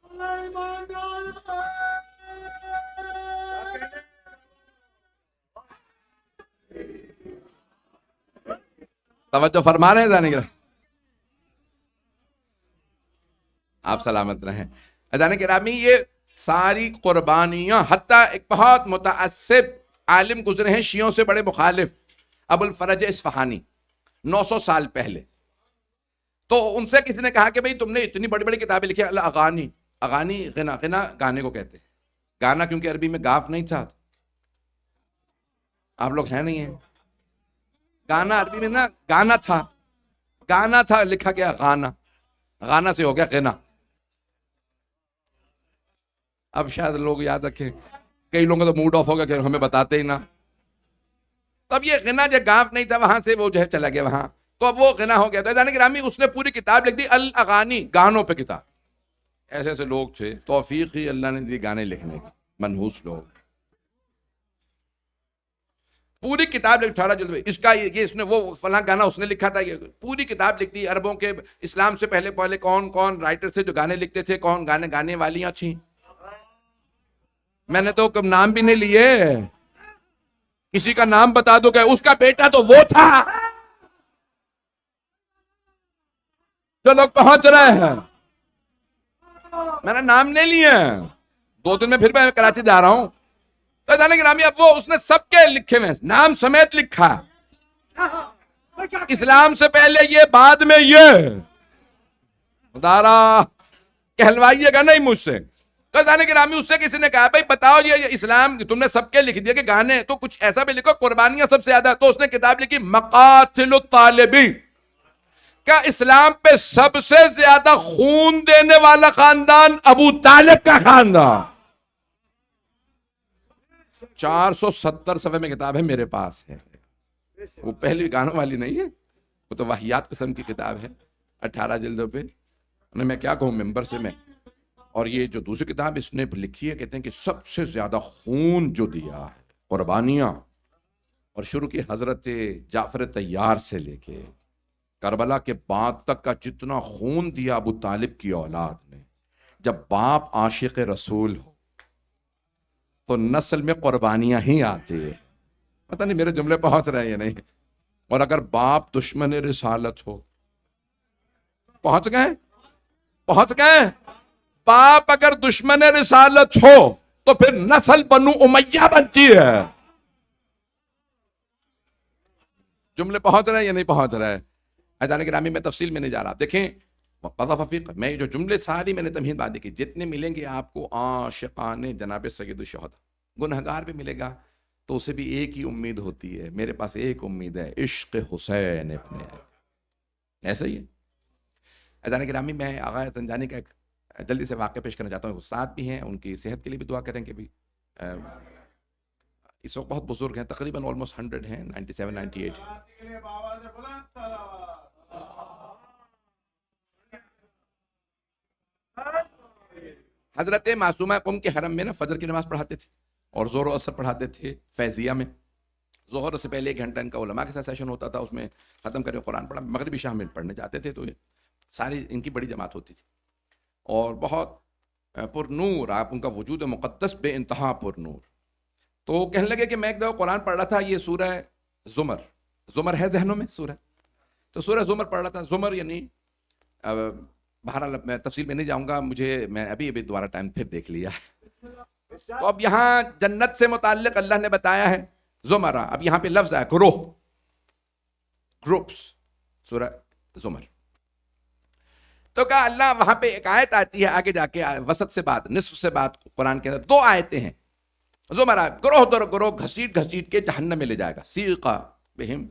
اللہ ایمان ڈالتا توجہ فرما رہے ہیں جانے کے آپ سلامت رہیں. اذان گرامی، یہ ساری قربانیاں، حتیٰ ایک بہت متعصب عالم گزرے ہیں شیعوں سے بڑے مخالف، ابو الفرج اصفہانی، 900 سال پہلے. تو ان سے کسی نے کہا کہ بھئی تم نے اتنی بڑی بڑی کتابیں لکھی، الاغانی، اغانی غنا، غنا گانے کو کہتے ہیں. گانا کیونکہ عربی میں گاف نہیں تھا. آپ لوگ ہیں نہیں ہیں؟ گانا عربی میں نا گانا تھا، گانا تھا، لکھا گیا غانا، غانا سے ہو گیا غنا. اب شاید لوگ یاد رکھیں، کئی لوگوں کا تو موڈ آف ہو گیا کہ ہمیں بتاتے ہی نہ. تب یہ غنا جو گاف نہیں تھا، وہاں سے وہ جو ہے چلا گیا وہاں، تو اب وہ غنا ہو گیا. تو جانے گرامی اس نے پوری کتاب لکھ دی الاغانی، گانوں پہ کتاب. ایسے ایسے لوگ تھے، توفیق ہی اللہ نے دی گانے لکھنے کی، منحوس لوگ. پوری کتاب لکھ 18 جلد میں، اس کا یہ اس نے وہ فلاں گانا اس نے لکھا تھا، یہ پوری کتاب لکھ دی. عربوں کے اسلام سے پہلے پہلے کون کون رائٹر تھے جو گانے لکھتے تھے، کون گانے گانے والیاں تھیں. میں نے تو کب نام بھی نہیں لیے، کسی کا نام بتا دو کہ اس کا بیٹا تو وہ تھا. جو لوگ پہنچ رہے ہیں، میں نے نام نہیں لیے. 2 دن میں پھر میں کراچی جا رہا ہوں. تو جانے گرامی، اب وہ اس نے سب کے لکھے ہوئے نام سمیت لکھا. اسلام سے پہلے یہ، بعد میں یہ. خدارا کہلوائیے گا نہیں مجھ سے. تو جانے گرامی، اس سے کسی نے کہا بھائی بتاؤ یہ اسلام تم نے سب کے لکھ دیا کہ گانے، تو کچھ ایسا بھی لکھو قربانیاں سب سے زیادہ. تو اس نے کتاب لکھی مقاتل الطالبین، کا اسلام پہ سب سے زیادہ خون دینے والا خاندان ابو طالب کا خاندان. 470 صفحے میں کتاب ہے، میرے پاس ہے. وہ پہلی گانوں والی نہیں ہے، وہ تو واہیات قسم کی کتاب ہے، 18 جلدوں پہ. میں کیا کہوں ممبر سے میں. اور یہ جو دوسری کتاب اس نے لکھی ہے، کہتے ہیں کہ سب سے زیادہ خون جو دیا ہے، قربانیاں، اور شروع کی حضرت جعفر طیار سے لے کے کربلا کے بعد تک کا جتنا خون دیا ابو طالب کی اولاد نے. جب باپ عاشق رسول ہو تو نسل میں قربانیاں ہی آتی ہے. پتہ نہیں میرے جملے پہنچ رہے ہیں یا نہیں. اور اگر باپ دشمن رسالت ہو، پہنچ گئے، پہنچ گئے. باپ اگر دشمن رسالت ہو تو پھر نسل بنو امیہ بنتی ہے. جملے پہنچ رہے ہیں یا نہیں پہنچ رہے ہیں؟ اذان گرامی، میں تفصیل میں نہیں جا رہا. دیکھیں قذف فیق، میں جو جملے ساری میں نے تمہید بات کی، جتنے ملیں گے آپ کو عاشقان جناب سید الشہداء. گنہگار بھی ملے گا تو اسے بھی ایک ہی امید ہوتی ہے، میرے پاس ایک امید ہے، عشق حسین ابن. ایسا ہی ہے. اذان گرامی، میں آغا زنجانی کا ایک جلدی سے واقعہ پیش کرنا چاہتا ہوں. استاد بھی ہیں، ان کی صحت کے لیے بھی دعا کریں کہ بھی اس وقت بہت بزرگ ہیں، تقریباً آلموسٹ 100 ہیں، 97 98. حضرت معصومہ قم کے حرم میں نا فجر کی نماز پڑھاتے تھے اور ظہر و عصر پڑھاتے تھے فیضیہ میں. ظہر سے پہلے 1 گھنٹہ ان کا علماء کے ساتھ سیشن ہوتا تھا، اس میں ختم کرے قرآن پڑھا. مغربی شامل پڑھنے جاتے تھے، تو ساری ان کی بڑی جماعت ہوتی تھی اور بہت پر نور. آپ ان کا وجود مقدس بے انتہا پر نور. تو کہنے لگے کہ میں ایک دفعہ قرآن پڑھ رہا تھا، یہ سورہ زمر، زمر ہے ذہنوں میں سورہ، تو سورہ زمر پڑھ رہا تھا. زمر یعنی بہرحال میں تفصیل میں نہیں جاؤں گا، میں ابھی دوبارہ ٹائم پھر دیکھ لیا. تو اب یہاں جنت سے متعلق اللہ نے بتایا ہے زمرہ. اب یہاں پہ لفظ ہے گروہ، گروپس، سورہ زمر. تو کہا اللہ، وہاں پہ ایک آیت آتی ہے آگے جا کے، وسط سے بات، نصف سے بات قرآن کے اندر 2 آیتیں ہیں. زمرہ گروہ در گروہ گھسیٹ گھسیٹ کے جہنم میں لے جائے گا. سیقا بہم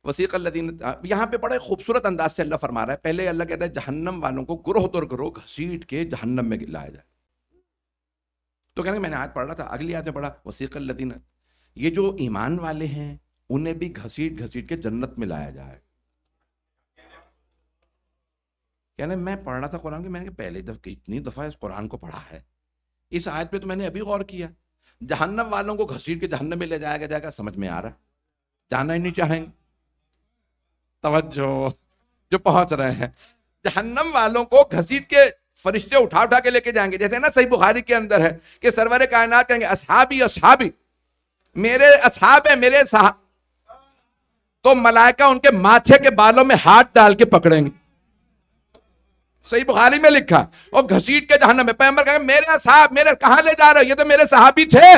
وسیق الذین، یہاں پہ بڑے خوبصورت انداز سے اللہ فرما رہا ہے. پہلے اللہ کہتا ہے جہنم والوں کو گروہ در گروہ گھسیٹ کے جہنم میں لایا جائے. تو کہنے میں نے آیت پڑھ رہا تھا، اگلی آیت میں پڑھا وسیق الذین، یہ جو ایمان والے ہیں انہیں بھی گھسیٹ گھسیٹ کے جنت میں لایا جائے. یعنی میں پڑھ رہا تھا قرآن کے، میں نے کہا پہلے دفعہ اتنی دفعہ اس قرآن کو پڑھا ہے، اس آیت پہ تو میں نے ابھی غور کیا. جہنم والوں کو گھسیٹ کے جہنم میں لے جائے گا، سمجھ میں آ رہا ہے، جانا ہی نہیں چاہیں گے. توجہ جو پہنچ رہے ہیں، جہنم والوں کو گھسیٹ کے فرشتے اٹھا کے لے کے جائیں گے. جیسے نا صحیح بخاری کے اندر ہے کہ سرور کائنات کہیں گے اصحابی اصحابی، میرے اصحاب ہیں میرے صحاب، تو ملائکہ ان کے ماتھے کے بالوں میں ہاتھ ڈال کے پکڑیں گے. صحیح بخاری میں لکھا، اور گھسیٹ کے جہنم میں. پیغمبر کہیں گے میرے اصحاب، میرے کہاں لے جا رہے ہو، یہ تو میرے صحابی تھے.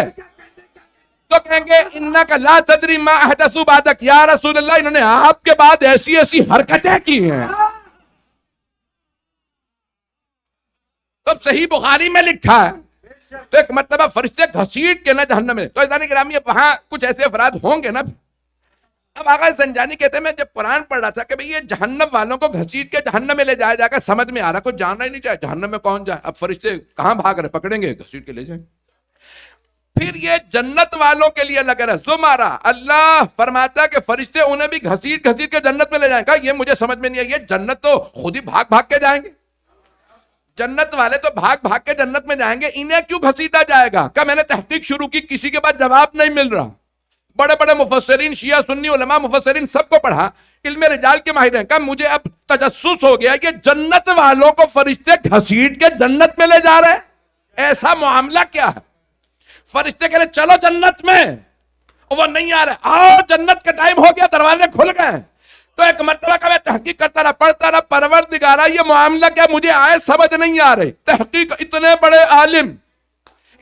تو کہیں گے انکا لا تدری ما احدثوا بعدک، یا رسول اللہ انہوں نے آپ کے بعد ایسی ایسی حرکتیں کی ہیں. تو صحیح بخاری میں لکھا ہے. تو ایک مرتبہ فرشتے گھسیٹ کے نہ جہنم میں. تو عزیزان گرامی وہاں کچھ ایسے افراد ہوں گے نا. اب آقا سنجانی کہتے ہیں میں جب قرآن پڑھ رہا تھا کہ بھئی یہ جہنم والوں کو گھسیٹ کے جہنم میں لے جایا جائے گا، سمجھ میں آ رہا کوئی جانا ہی نہیں چاہے جہنم میں کون جائے. اب فرشتے کہاں بھاگ رہے، پکڑیں گے گھسیٹ کے لے جائیں. پھر یہ جنت والوں کے لیے لگا رہا زمرہ، اللہ فرماتا ہے کہ فرشتے انہیں بھی گھسیٹ گھسیٹ کے جنت میں لے جائیں گا. یہ مجھے سمجھ میں نہیں آئی، یہ جنت تو خود ہی بھاگ بھاگ کے جائیں گے. جنت والے تو بھاگ بھاگ کے جنت میں جائیں گے، انہیں کیوں گھسیٹا جائے گا؟ کہ میں نے تحقیق شروع کی، کسی کے پاس جواب نہیں مل رہا. بڑے بڑے مفسرین، شیعہ سنی علماء مفسرین سب کو پڑھا، علم رجال کے ماہر ہیں. کہ مجھے اب تجسس ہو گیا کہ جنت والوں کو فرشتے گھسیٹ کے جنت میں لے جا رہے ہیں. ایسا معاملہ کیا ہے؟ فرشتے کہہ رہے چلو جنت میں، وہ نہیں آ رہے. آؤ جنت کا ٹائم ہو گیا، دروازے کھل گئے. تو ایک مرتبہ کا میں تحقیق کرتا رہا، پڑھتا رہا، پروردگارا یہ معاملہ کیا مجھے آئے سمجھ نہیں آ رہے. تحقیق اتنے بڑے عالم،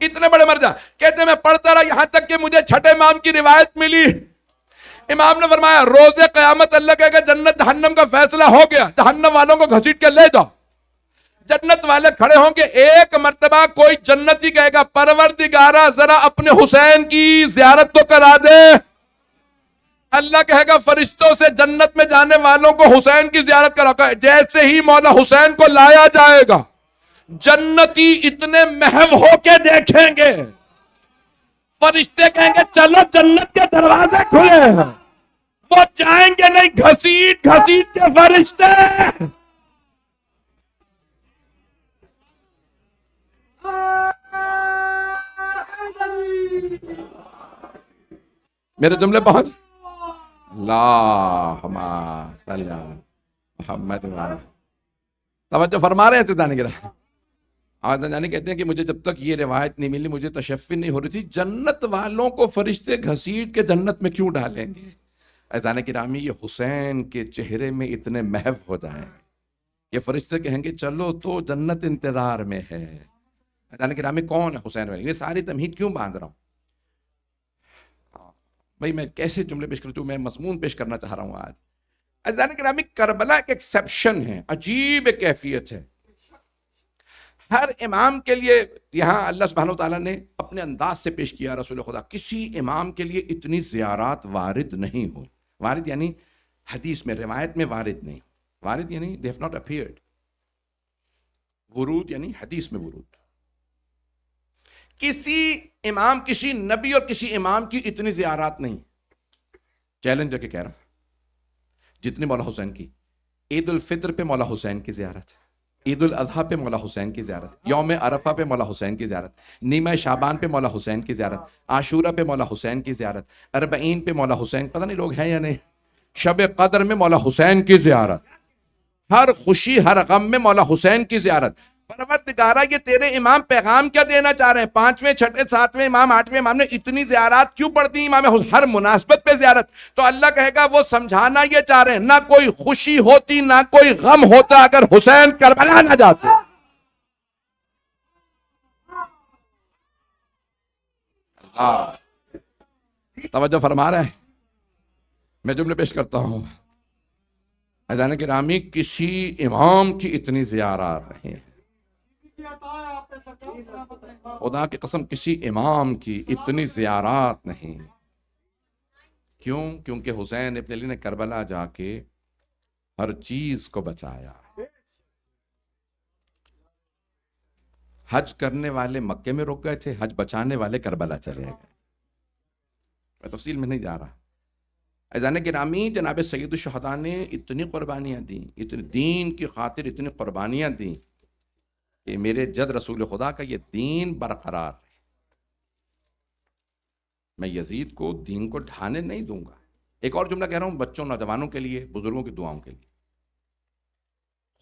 اتنے بڑے مرجع کہتے ہیں میں پڑھتا رہا یہاں تک کہ مجھے چھٹے امام کی روایت ملی. امام نے فرمایا روز قیامت اللہ کہے گا جنت جہنم کا فیصلہ ہو گیا، جہنم والوں کو گھسیٹ کے لے جاؤ. جنت والے کھڑے ہوں گے. ایک مرتبہ کوئی جنتی کہے گا پروردگارا ذرا اپنے حسین کی زیارت تو کرا دے. اللہ کہے گا فرشتوں سے جنت میں جانے والوں کو حسین کی زیارت کرا. جیسے ہی مولا حسین کو لایا جائے گا، جنتی اتنے محو ہو کے دیکھیں گے، فرشتے کہیں گے چلو جنت کے دروازے کھلے ہیں. وہ جائیں گے نہیں، گھسیٹ گھسیٹ کے فرشتے. میرے جملے پہنچ اللہم صلی علی محمد. توجہ فرما رہے ہیں سیدھانے گرہ. آج جانے کہتے ہیں کہ مجھے جب تک یہ روایت نہیں ملی مجھے تشفی نہیں ہو رہی تھی جنت والوں کو فرشتے گھسیٹ کے جنت میں کیوں ڈالیں گے. عزیزان گرامی یہ حسین کے چہرے میں اتنے محو ہو جائیں یہ فرشتے کہیں گے چلو تو جنت انتظار میں ہے. عزیزان گرامی کون ہے حسین والی؟ یہ ساری تمہید کیوں باندھ رہا ہوں بھائی؟ میں کیسے جملے پیش کروں؟ میں مضمون پیش کرنا چاہ رہا ہوں آج. عزیزان گرامی کربلا ایک ایکسیپشن ہے، عجیب ایک کیفیت ہے. ہر امام کے لیے یہاں اللہ سبحانہ وتعالیٰ نے اپنے انداز سے پیش کیا. رسول خدا کسی امام کے لیے اتنی زیارات وارد نہیں ہو. وارد یعنی حدیث میں روایت میں وارد نہیں. وارد یعنی they have not appeared. ورود یعنی حدیث میں ورود. کسی امام، کسی نبی اور کسی امام کی اتنی زیارات نہیں. چیلنج کے کہہ رہا ہوں جتنی مولا حسین کی. عید الفطر پہ مولا حسین کی زیارت، عید الاضحیٰ پہ مولا حسین کی زیارت، یوم عرفہ پہ مولا حسین کی زیارت، نیمہ شعبان پہ مولا حسین کی زیارت، عاشورہ پہ مولا حسین کی زیارت، اربعین پہ مولا حسین، پتہ نہیں لوگ ہیں یا نہیں، شب قدر میں مولا حسین کی زیارت، ہر خوشی ہر غم میں مولا حسین کی زیارت. پروردگارا یہ تیرے امام پیغام کیا دینا چاہ رہے ہیں؟ 5ویں 6ویں 7ویں امام 8ویں امام نے اتنی زیارات کیوں پڑھ دی امام حسین؟ ہر مناسبت پہ زیارت. تو اللہ کہے گا وہ سمجھانا یہ چاہ رہے ہیں نہ کوئی خوشی ہوتی نہ کوئی غم ہوتا اگر حسین کربلا نہ جاتے. توجہ فرما رہے ہیں؟ میں جملے پیش کرتا ہوں. عزیزان گرامی کسی امام کی اتنی زیارات نہیں ہے. پہ سرکار سلامت رہے. خدا کی قسم کسی امام کی اتنی زیارات نہیں. کیوں؟ کیونکہ حسین ابن علی نے کربلا جا کے ہر چیز کو بچایا. حج کرنے والے مکے میں رک گئے تھے، حج بچانے والے کربلا چلے گئے. میں تفصیل میں نہیں جا رہا. عزیزان گرامی، جناب سید الشہداء نے اتنی قربانیاں دیں، اتنی دین کی خاطر اتنی قربانیاں دیں کہ میرے جد رسول خدا کا یہ دین برقرار رہے. میں یزید کو دین کو ڈھانے نہیں دوں گا. ایک اور جملہ کہہ رہا ہوں بچوں نوجوانوں کے لیے، بزرگوں کی دعاؤں کے لیے.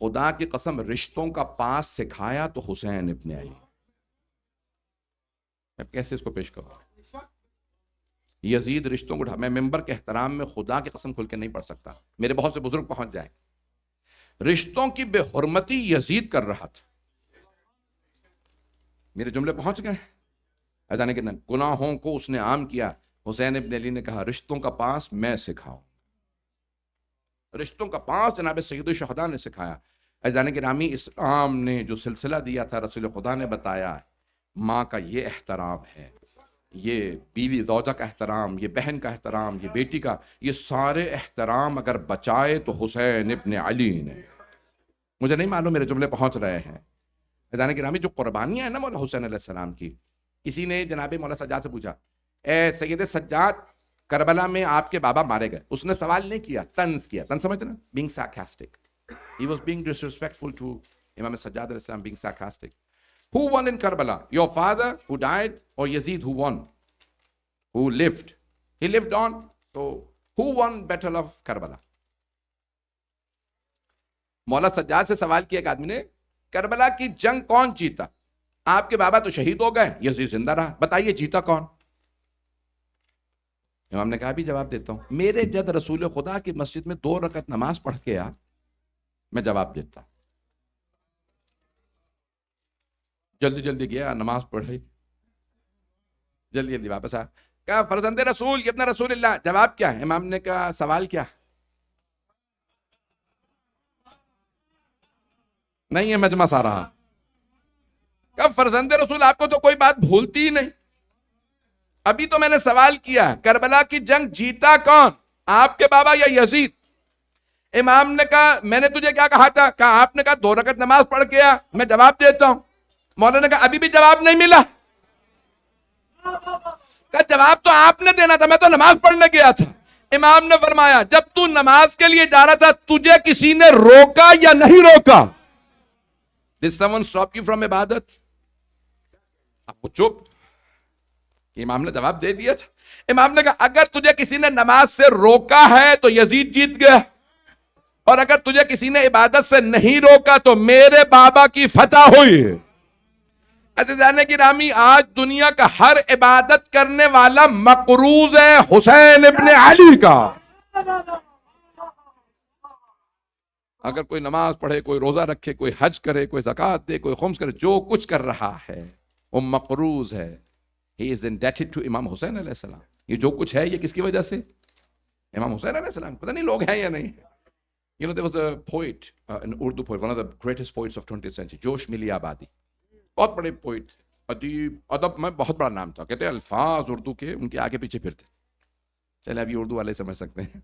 خدا کی قسم رشتوں کا پاس سکھایا تو حسین ابن علی. میں کیسے اس کو پیش کروں؟ یزید رشتوں کو میں ممبر کے احترام میں خدا کی قسم کھل کے نہیں پڑھ سکتا. میرے بہت سے بزرگ پہنچ جائیں. رشتوں کی بے حرمتی یزید کر رہا تھا. میرے جملے پہنچ گئے. ایسا کہ گناہوں کو اس نے عام کیا. حسین ابن علی نے کہا رشتوں کا پاس میں سکھاؤں. رشتوں کا پاس جناب سید الشہداء نے سکھایا. عزیزان گرامی، اسلام نے جو سلسلہ دیا تھا، رسول خدا نے بتایا ماں کا یہ احترام ہے، یہ بیوی زوجہ کا احترام، یہ بہن کا احترام، یہ بیٹی کا، یہ سارے احترام اگر بچائے تو حسین ابن علی نے. مجھے نہیں معلوم میرے جملے پہنچ رہے ہیں. عزیزان گرامی، جو قربانیاں ہیں نا مولا حسین علیہ السلام کی، کسی نے جناب مولا سجاد سے پوچھا اے سید سجاد، کربلا میں آپ کے بابا مارے گئے. اس نے سوال نہیں کیا، طنز کیا. طنز سمجھتے نا؟ being sarcastic. He was being disrespectful to Imam Sajjad alayhi salam, being sarcastic. Who won in Karbala? Your father who died or Yazid who won? Who lived? He lived on. So who won Battle of Karbala? مولا سجاد سے سوال کیا ایک آدمی نے، کربلا کی جنگ کون جیتا؟ آپ کے بابا تو شہید ہو گئے، یزید زندہ رہا، بتائیے جیتا کون؟ امام نے کہا بھی جواب دیتا ہوں. میرے جد رسول خدا کی مسجد میں 2 رکعت نماز پڑھ کے آ، میں جواب دیتا. جلدی جلدی گیا، نماز پڑھی، جلدی جلدی واپس آ. کہا فرزند رسول ابن رسول اللہ، جواب کیا ہے؟ امام نے کہا سوال کیا؟ نہیں ہے مجمع سارا. کہا فرزند رسول آپ کو تو کوئی بات بھولتی ہی نہیں. ابھی تو میں نے سوال کیا کربلا کی جنگ جیتا کون، آپ کے بابا یا یزید؟ امام نے کہا میں نے تجھے کیا کہا تھا؟ کہا آپ نے کہا 2 رکعت نماز پڑھ کے آ، میں جواب دیتا ہوں. مولانا نے کہا ابھی بھی جواب نہیں ملا. کہا جواب تو آپ نے دینا تھا، میں تو نماز پڑھنے گیا تھا. امام نے فرمایا جب تو نماز کے لیے جا رہا تھا تجھے کسی نے روکا یا نہیں روکا؟ Did someone stop you from عبادت؟ آپ کو چپ. امام نے جواب دے دیا تھا. امام نے کہا اگر تجھے کسی نے نماز سے روکا ہے تو یزید جیت گیا، اور اگر تجھے کسی نے عبادت سے نہیں روکا تو میرے بابا کی فتح ہوئی. عزیزان گرامی، آج دنیا کا ہر عبادت کرنے والا مقروض ہے حسین ابن علی کا. اگر کوئی نماز پڑھے، کوئی روزہ رکھے، کوئی حج کرے، کوئی زکوٰۃ دے، کوئی خمس کرے، جو کچھ کر رہا ہے وہ مقروض ہے. He is indebted to امام حسین علیہ السلام. یہ جو کچھ ہے یہ کس کی وجہ سے؟ امام حسین علیہ السلام. پتہ نہیں لوگ ہیں یا نہیں. You know, there was a poet, an Urdu poet, one of the greatest poets of 20th century, جوش ملی آبادی. بہت بڑے پوئٹ، ادیب، ادب میں بہت بڑا نام تھا. کہتے ہیں الفاظ اردو کے ان کے آگے پیچھے پھرتے. چلے ابھی اردو والے سمجھ سکتے ہیں.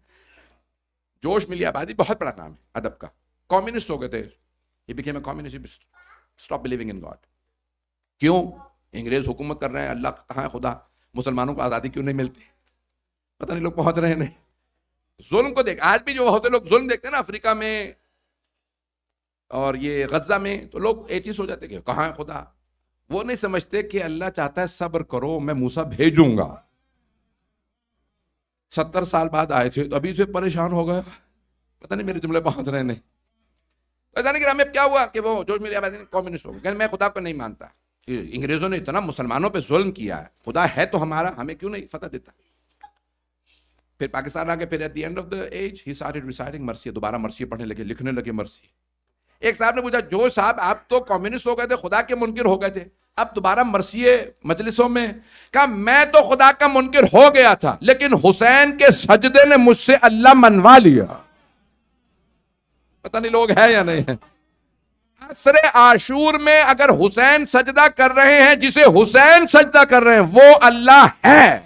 جوش ملی آبادی بہت بڑا نام ہے ادب کا. کمیونسٹ ہو گئے تھے. He became a communist. He stopped believing in God. کیوں؟ انگریز حکومت کر رہے ہیں، اللہ کہاں ہے خدا؟ مسلمانوں کو آزادی کیوں نہیں ملتی؟ پتہ نہیں لوگ پہنچ رہے ہیں نہیں. ظلم کو دیکھ، آج بھی جو ہوتے لوگ ظلم دیکھتے ہیں نا افریقہ میں اور یہ غزہ میں، تو لوگ ایتھیسٹ ہو جاتے کہ کہاں ہے خدا. وہ نہیں سمجھتے کہ اللہ چاہتا ہے صبر کرو، میں موسیٰ بھیجوں گا. 70 سال بعد آئے تھے تو ابھی سے پریشان ہو گئے. پتہ نہیں میرے جملے پہنچ رہے نہیں. جانے کہ ہمیں کیا ہوا کہ وہ جو میرے آبادی کمیونسٹ ہو گئے، میں خدا کو نہیں مانتا. انگریزوں نے اتنا مسلمانوں پہ ظلم کیا ہے، خدا ہے تو ہمارا، ہمیں کیوں نہیں فتح دیتا؟ پھر پاکستان آگے، پھر at the end of the age ہی اسٹارٹڈ ریسائٹنگ مرثیہ. دوبارہ مرثیہ پڑھنے لگے، لکھنے لگے مرثیہ. ایک صاحب نے پوچھا جو صاحب آپ تو کمیونسٹ ہو گئے تھے، خدا کے منکر ہو گئے تھے، اب دوبارہ مرثیہ مجلسوں میں؟ کہا میں تو خدا کا منکر ہو گیا تھا لیکن حسین کے سجدے نے مجھ سے اللہ منوا لیا. پتہ نہیں لوگ ہیں یا نہیں ہیں. عصر عاشور میں اگر حسین سجدہ کر رہے ہیں، جسے حسین سجدہ کر رہے ہیں وہ اللہ ہے.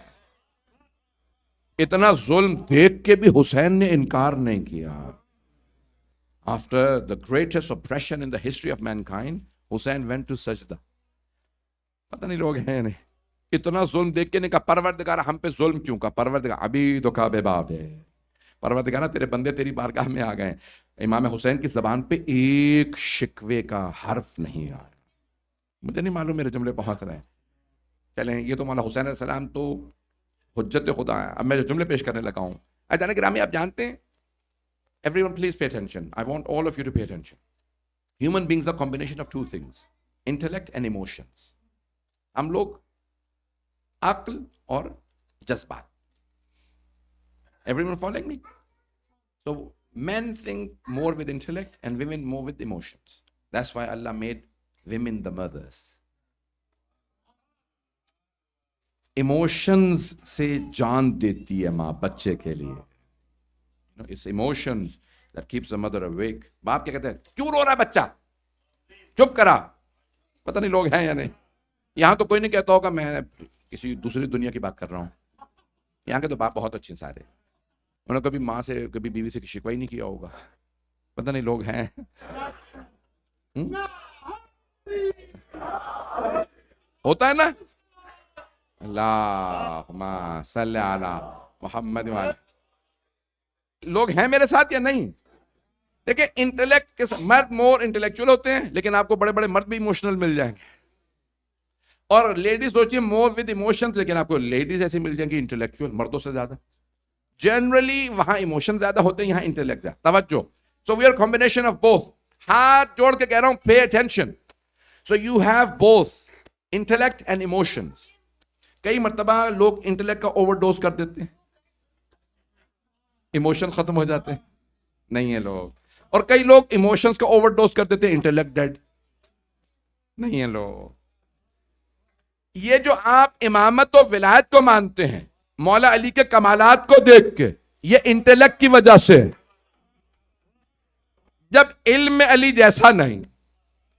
اتنا ظلم دیکھ کے بھی حسین نے انکار نہیں کیا. After the greatest oppression in the history of mankind, Hussein went to sajda. پتہ نہیں لوگ ہیں نہیں. اتنا ظلم دیکھ کے نہیں کہا پروردگار ہم پہ ظلم کیوں، کہا پروردگار ابھی تو کعبے باب ہے، پروردگار تیرے بندے تیری بارگاہ میں آ گئے. امام حسین کی زبان پہ ایک شکوے کا حرف نہیں آیا. مجھے نہیں معلوم میرے جملے پہنچ رہے ہیں. چلیں یہ تو مولا حسین علیہ السلام تو حجت خدا ہے. اب میں جو جملے پیش کرنے لگا ہوں، اچانک گرامی آپ جانتے ہیں، everyone please pay attention. I want all of you to pay attention. Human beings are a combination of two things, intellect and emotions. ہم لوگ عقل اور جذبات. Everyone following me? So men think more with intellect and women more with emotions. That's why Allah made women the mothers. Emotions سے جان دیتی ہے ماں بچے کے لیے. It's emotions that keeps the mother awake. باپ کیا کہتے ہیں، کیوں رو رہا ہے بچہ، چپ کرا. پتہ نہیں لوگ ہیں یا نہیں. یہاں تو کوئی نہیں کہتا ہوگا میں کسی دوسری دنیا کی بات کر رہا ہوں. یہاں کے تو باپ بہت اچھے سارے، انہوں نے کبھی ماں سے کبھی بیوی سے شکوہ ہی نہیں کیا ہوگا. پتہ نہیں لوگ ہیں. ہوتا ہے نا. اللہم صلی علی محمد وعلی. لوگ ہیں میرے ساتھ یا نہیں؟ دیکھیں انٹلیکٹ کے مرد مور انٹلیکچوئل ہوتے ہیں، لیکن آپ کو بڑے بڑے مرد بھی ایموشنل مل جائیں گے. اور لیڈیز سوچیے مور ود ایموشنز، لیکن آپ کو لیڈیز ایسی مل جائیں گی انٹلیکچوئل مردوں سے زیادہ. جنرلی وہاں ایموشن زیادہ ہوتے ہیں، یہاں انٹلیکٹ زیادہ. توجہ. So we are combination of both. ہاتھ جوڑ کے کہہ رہا ہوں pay attention. So you have both intellect and emotions. کئی مرتبہ لوگ انٹلیکٹ کا اوور ڈوز کر دیتے ہیں، ایموشن ختم ہو جاتے ہیں. نہیں ہے لوگ. اور کئی لوگ ایموشنز کا اوور ڈوز کر دیتے ہیں، انٹلیکٹ ڈیڈ. نہیں ہے لوگ. یہ جو آپ امامت و ولایت کو مانتے ہیں مولا علی کے کمالات کو دیکھ کے، یہ انٹلیکٹ کی وجہ سے. جب علم میں علی جیسا نہیں،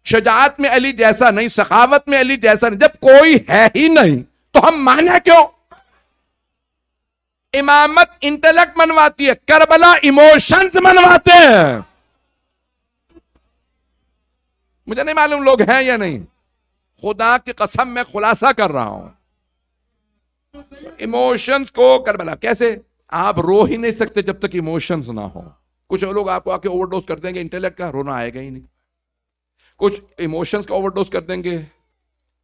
شجاعت میں علی جیسا نہیں، سخاوت میں علی جیسا نہیں، جب کوئی ہے ہی نہیں تو ہم مانے کیوں؟ امامت انٹلیکٹ منواتی ہے، کربلا ایموشنز منواتے ہیں. مجھے نہیں معلوم لوگ ہیں یا نہیں. خدا کی قسم میں خلاصہ کر رہا ہوں. ایموشنز کو کربلا کیسے؟ آپ رو ہی نہیں سکتے جب تک ایموشنز نہ ہو. کچھ لوگ آپ کو آ کے اوور ڈوز کر دیں گے انٹلیکٹ کا، رونا آئے گا ہی نہیں. کچھ ایموشنز کا اوور ڈوز کر دیں گے.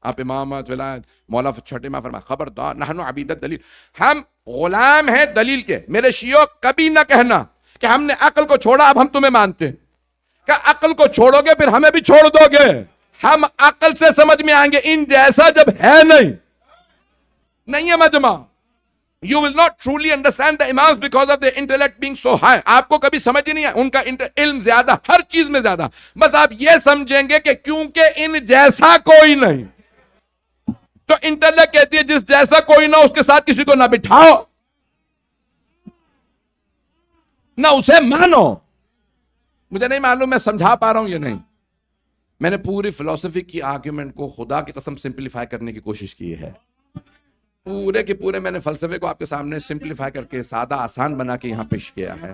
آپ امامت ولایت مولا چھٹے میں فرمایا خبردار نحن عبیدت دلیل، ہم غلام ہیں دلیل کے. میرے شیعوں کبھی نہ کہنا کہ ہم نے عقل کو چھوڑا اب ہم تمہیں مانتے ہیں. کہ عقل کو چھوڑو گے پھر ہمیں بھی چھوڑ دو گے. ہم عقل سے سمجھ میں آئیں گے، ان جیسا جب ہے نہیں ہے مجمع. You will not truly understand the imams because of their intellect being so high. آپ کو کبھی سمجھ ہی نہیں ہے، ان کا علم زیادہ، ہر چیز میں زیادہ. بس آپ یہ سمجھیں گے کہ کیونکہ ان جیسا کوئی نہیں، تو انٹلیکٹ کہتی ہے جس جیسا کوئی نہ اس کے ساتھ کسی کو نہ بٹھاؤ نہ اسے مانو. مجھے نہیں معلوم میں سمجھا پا رہا ہوں یا نہیں. میں نے پوری فلسفی کی آرگیومنٹ کو خدا کی قسم سمپلیفائی کرنے کی کوشش کی ہے. پورے کے پورے میں نے فلسفے کو آپ کے سامنے سمپلیفائی کر کے سادہ آسان بنا کے یہاں پیش کیا ہے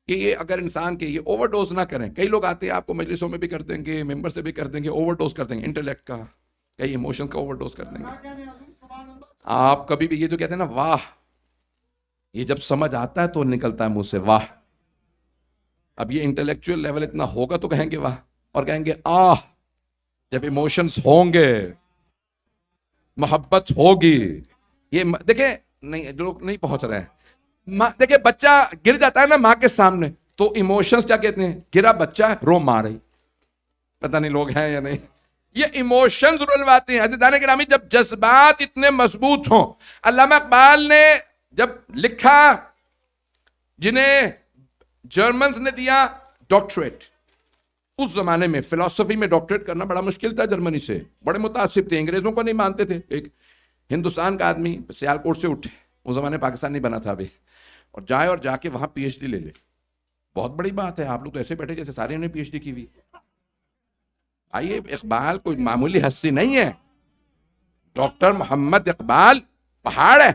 کہ یہ اگر انسان کے یہ اوور ڈوز نہ کریں. کئی لوگ آتے ہیں آپ کو مجلسوں میں بھی کر دیں گے، ممبر سے بھی کر دیں گے، اوور ڈوز کر دیں گے انٹلیکٹ کا، کئی ایموشن کا اوور ڈوز کر دیں گے. آپ کبھی بھی یہ جو کہتے ہیں نا واہ، یہ جب سمجھ آتا ہے تو نکلتا ہے منہ سے واہ. اب یہ انٹلیکچوئل لیول اتنا ہوگا تو کہیں گے واہ، اور کہیں گے آہ جب ایموشنز ہوں گے، محبت ہوگی. یہ دیکھیں نہیں لوگ نہیں پہنچ رہے ہیں. دیکھیں بچہ گر جاتا ہے نا ماں کے سامنے تو ایموشنز کیا کہتے ہیں؟ گرا بچہ ہے رو ماں رہی. پتہ نہیں لوگ ہیں یا نہیں. یہ ایموشنز رلواتے ہیں. عزیزان گرامی جب جذبات اتنے مضبوط ہوں، علامہ اقبال نے جب لکھا، جنہیں جرمنز نے دیا ڈاکٹریٹ، اس زمانے میں فلسفی میں ڈاکٹریٹ کرنا بڑا مشکل تھا. جرمنی سے بڑے متعصب تھے، انگریزوں کو نہیں مانتے تھے. ایک ہندوستان کا آدمی سیالکوٹ سے اٹھے، اس زمانے پاکستان نہیں بنا تھا ابھی، اور جائے اور جا کے وہاں پی ایچ ڈی لے لے. بہت بڑی بات ہے. آپ لوگ تو ایسے بیٹھے جیسے سارے نے پی ایچ ڈی کی ہوئی. آئیے اقبال کوئی معمولی ہستی نہیں ہے. ڈاکٹر محمد اقبال پہاڑ ہے.